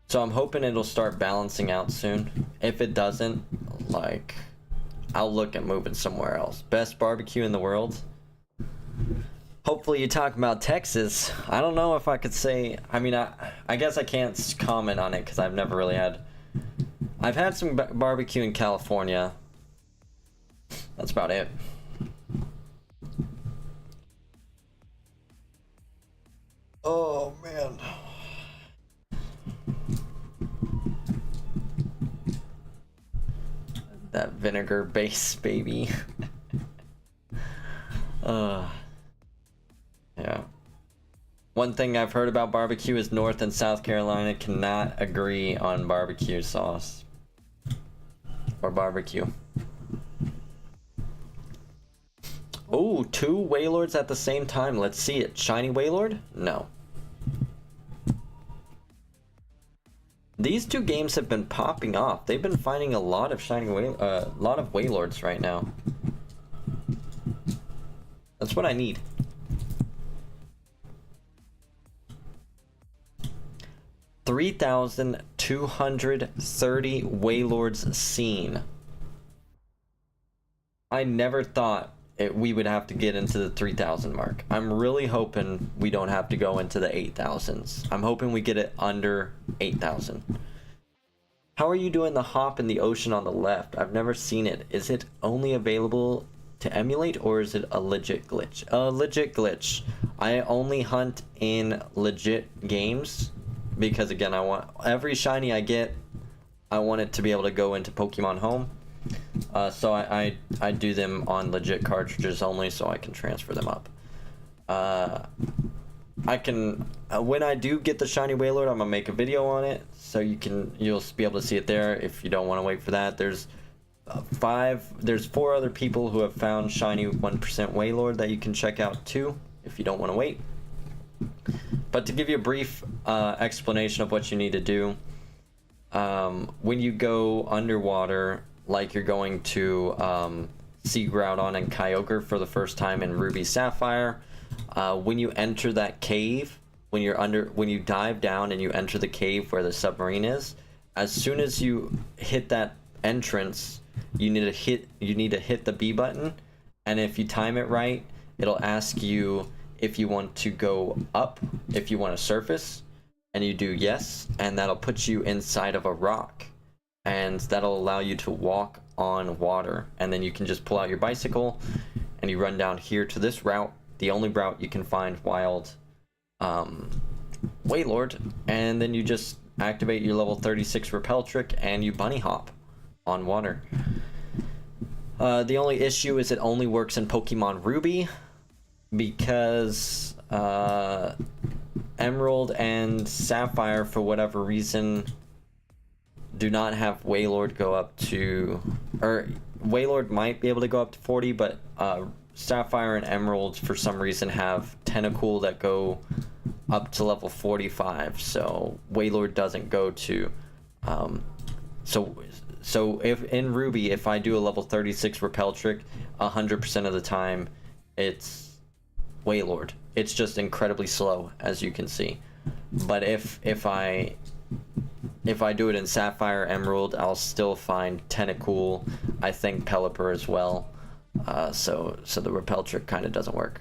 Speaker 1: So I'm hoping it'll start balancing out soon. If it doesn't, like, I'll look at moving somewhere else. Best barbecue in the world? Hopefully you talk about Texas. I don't know if I could say, I mean, I guess I can't comment on it because I've never really had, I've had some barbecue in California. That's about it. Oh man. That vinegar base, baby. Yeah. One thing I've heard about barbecue is North and South Carolina cannot agree on barbecue sauce. Or barbecue. Oh, 2 Wailords at the same time. Let's see it. Shiny Wailord? No. These 2 games have been popping off. They've been finding a lot of shiny lot of Wailords right now. That's what I need. $3,230 Wailords seen. I never thought we would have to get into the 3,000 mark. I'm really hoping we don't have to go into the 8,000s. I'm hoping we get it under 8,000. How are you doing the hop in the ocean on the left? I've never seen it. Is it only available to emulate, or is it a legit glitch? A legit glitch. I only hunt in legit games because, again, I want every shiny I get, I want it to be able to go into Pokemon Home. So I do them on legit cartridges only, so I can transfer them up. I can when I do get the shiny Wailord, I'm gonna make a video on it, so you'll be able to see it there. If you don't want to wait for that, there's 4 other people who have found shiny 1% Wailord that you can check out too, if you don't want to wait. But to give you a brief explanation of what you need to do, when you go underwater, like you're going to see Groudon and Kyogre for the first time in Ruby Sapphire, when you enter that cave, when you dive down and you enter the cave where the submarine is, as soon as you hit that entrance, you need to hit the B button, and if you time it right, it'll ask you if you want to go up, if you want to surface, and you do yes, and that'll put you inside of a rock, and that'll allow you to walk on water, and then you can just pull out your bicycle and you run down here to this route, the only route you can find wild Wailord, and then you just activate your level 36 repel trick and you bunny hop on water. The only issue is it only works in Pokemon Ruby, because Emerald and Sapphire, for whatever reason, do not have Wailord go up to, or Wailord might be able to go up to 40, but Sapphire and Emerald for some reason have Tentacool that go up to level 45, so Wailord doesn't go to, so if in Ruby, if I do a level 36 repel trick, 100% of the time it's Wailord. It's just incredibly slow, as you can see. But if I do it in Sapphire, Emerald, I'll still find Tentacool, I think Pelipper as well. So the repel trick kind of doesn't work.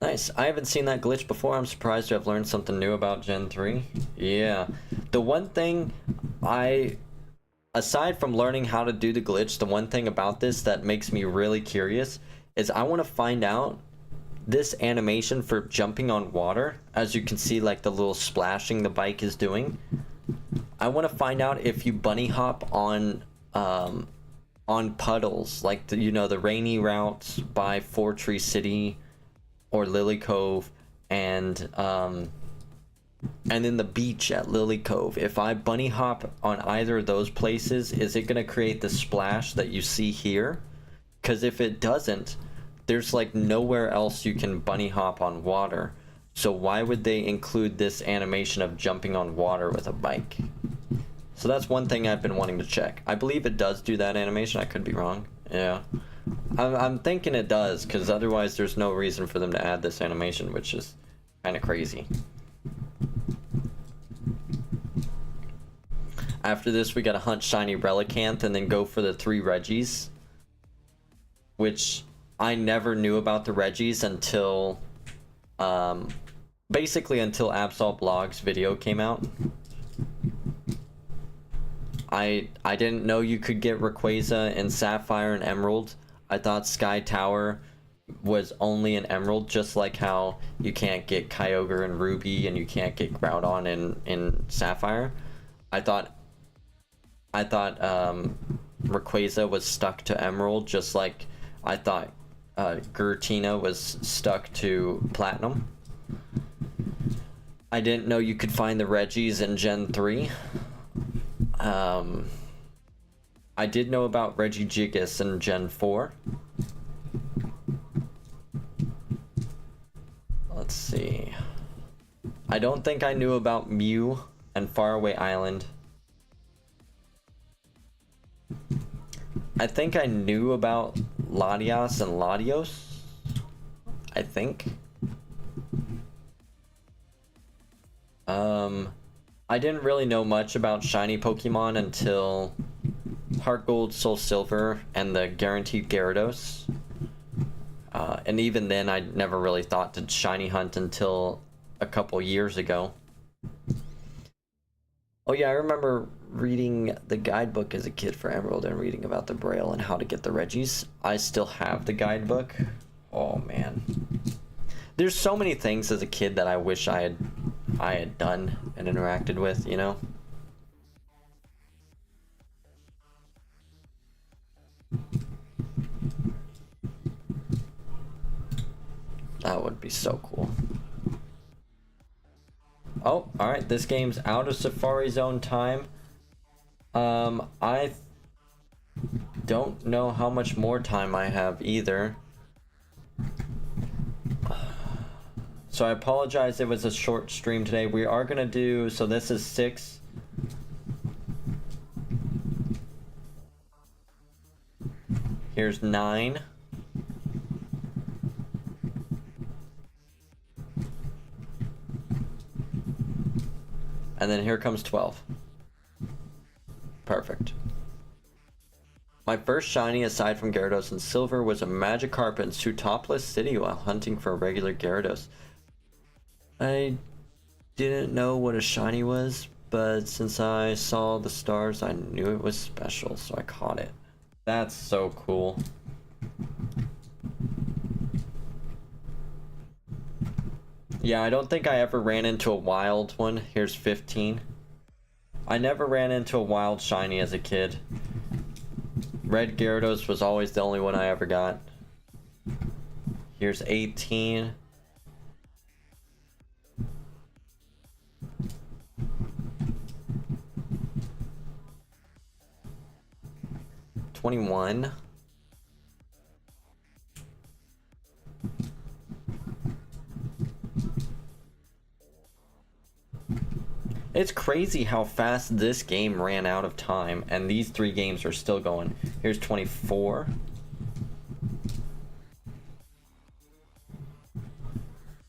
Speaker 1: Nice. I haven't seen that glitch before. I'm surprised to have learned something new about Gen 3. Yeah. The one thing aside from learning how to do the glitch, the one thing about this that makes me really curious is I want to find out this animation for jumping on water. As you can see, like the little splashing the bike is doing. I want to find out if you bunny hop on puddles, like the rainy routes by Four Tree City or Lily Cove, and then the beach at Lily Cove. If I bunny hop on either of those places, is it going to create the splash that you see here? Because if it doesn't, there's like nowhere else you can bunny hop on water. So why would they include this animation of jumping on water with a bike? So that's one thing I've been wanting to check. I believe it does do that animation. I could be wrong. Yeah. I'm thinking it does, because otherwise there's no reason for them to add this animation, which is kind of crazy. After this, we gotta hunt Shiny Relicanth and then go for the 3 Reggies, which I never knew about the Reggies until, basically until Absol Blog's video came out. I didn't know you could get Rayquaza in Sapphire and Emerald. I thought Sky Tower was only an Emerald, just like how you can't get Kyogre in Ruby and you can't get Groudon in Sapphire. I thought Rayquaza was stuck to Emerald, just like I thought Giratina was stuck to Platinum. I didn't know you could find the Reggies in Gen 3. I did know about Regigigas in Gen 4. Let's see. I don't think I knew about Mew and Faraway Island. I think I knew about Latias and Latios. I think. I didn't really know much about shiny Pokemon until Heart Gold, Soul Silver, and the Guaranteed Gyarados. And even then, I never really thought to shiny hunt until a couple years ago. Oh yeah, I remember reading the guidebook as a kid for Emerald and reading about the Braille and how to get the Reggies. I still have the guidebook. Oh man. There's so many things as a kid that I wish I had done and interacted with, you know? That would be so cool. Oh, alright, this game's out of Safari Zone time. I don't know how much more time I have either. So I apologize, it was a short stream today. We are gonna do, so this is 6. Here's 9. And then here comes 12. Perfect. My first shiny, aside from Gyarados and Silver, was a Magikarp in Sootopolis City while hunting for a regular Gyarados. I didn't know what a shiny was, but since I saw the stars, I knew it was special, so I caught it. That's so cool. Yeah, I don't think I ever ran into a wild one. Here's 15. I never ran into a wild shiny as a kid. Red Gyarados was always the only one I ever got. Here's 18. $21. It's crazy how fast this game ran out of time, and these 3 games are still going. Here's 24.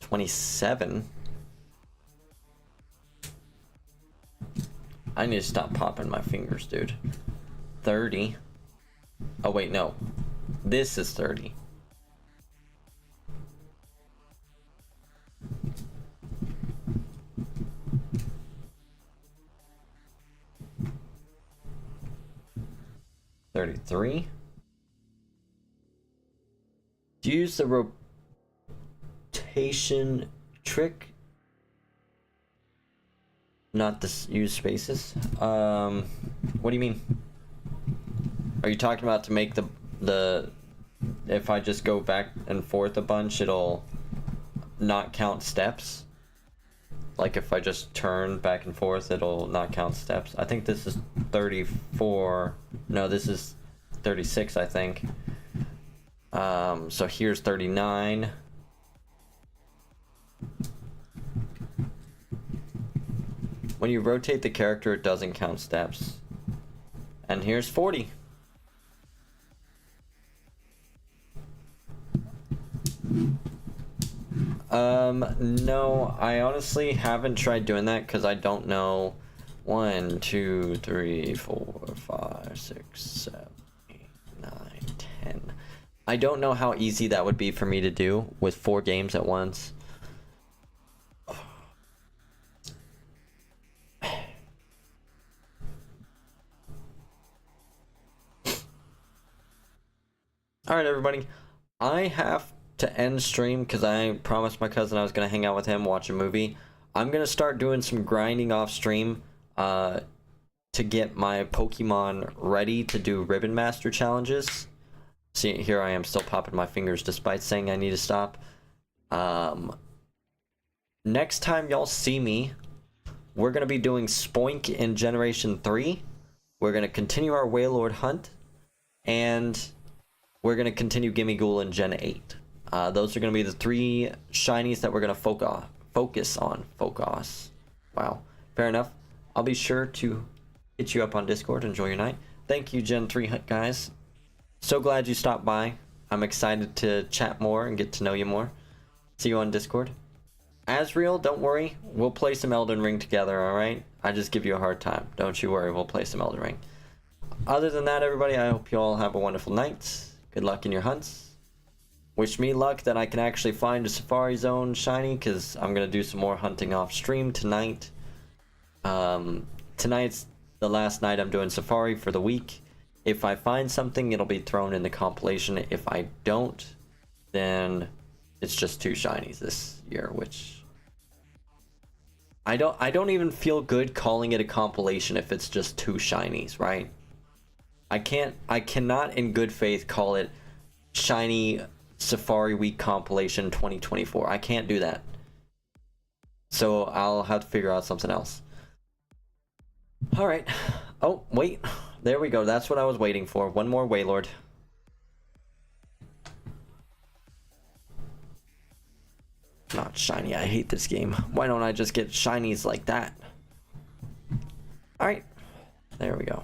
Speaker 1: $27. I need to stop popping my fingers, dude. 30. Oh wait, no. This is 30. $33. Do you use the rotation trick? Not this use spaces. What do you mean? Are you talking about to make the if I just go back and forth a bunch, it'll not count steps? Like if I just turn back and forth, it'll not count steps. I think this is 34. No, this is 36, I think. So here's 39. When you rotate the character, it doesn't count steps. And here's 40. No, I honestly haven't tried doing that because I don't know. 1, 2, 3, 4, 5, 6, 7, 8, 9, 10. I don't know how easy that would be for me to do with 4 games at once. Alright, everybody. I have to end stream because I promised my cousin I was going to hang out with him, watch a movie. I'm going to start doing some grinding off stream to get my Pokemon ready to do Ribbon Master challenges. See, here I am still popping my fingers despite saying I need to stop. Next time y'all see me, we're going to be doing Spoink in Generation 3. We're going to continue our Wailord hunt. And we're going to continue Gimme Ghoul in Gen 8. Those are going to be the 3 shinies that we're going to focus on. Wow. Fair enough. I'll be sure to hit you up on Discord. Enjoy your night. Thank you, Gen 3 guys. So glad you stopped by. I'm excited to chat more and get to know you more. See you on Discord. Asriel, don't worry. We'll play some Elden Ring together, alright? I just give you a hard time. Don't you worry. We'll play some Elden Ring. Other than that, everybody, I hope you all have a wonderful night. Good luck in your hunts. Wish me luck that I can actually find a Safari Zone shiny, because I'm going to do some more hunting off stream tonight. Tonight's the last night I'm doing Safari for the week. If I find something, it'll be thrown in the compilation. If I don't, then it's just 2 shinies this year, which I don't even feel good calling it a compilation if it's just 2 shinies, right? I cannot in good faith call it Shiny Safari Week Compilation 2024. I can't do that. So I'll have to figure out something else. Alright. Oh, wait. There we go. That's what I was waiting for. One more Waylord. Not shiny. I hate this game. Why don't I just get shinies like that? Alright. There we go.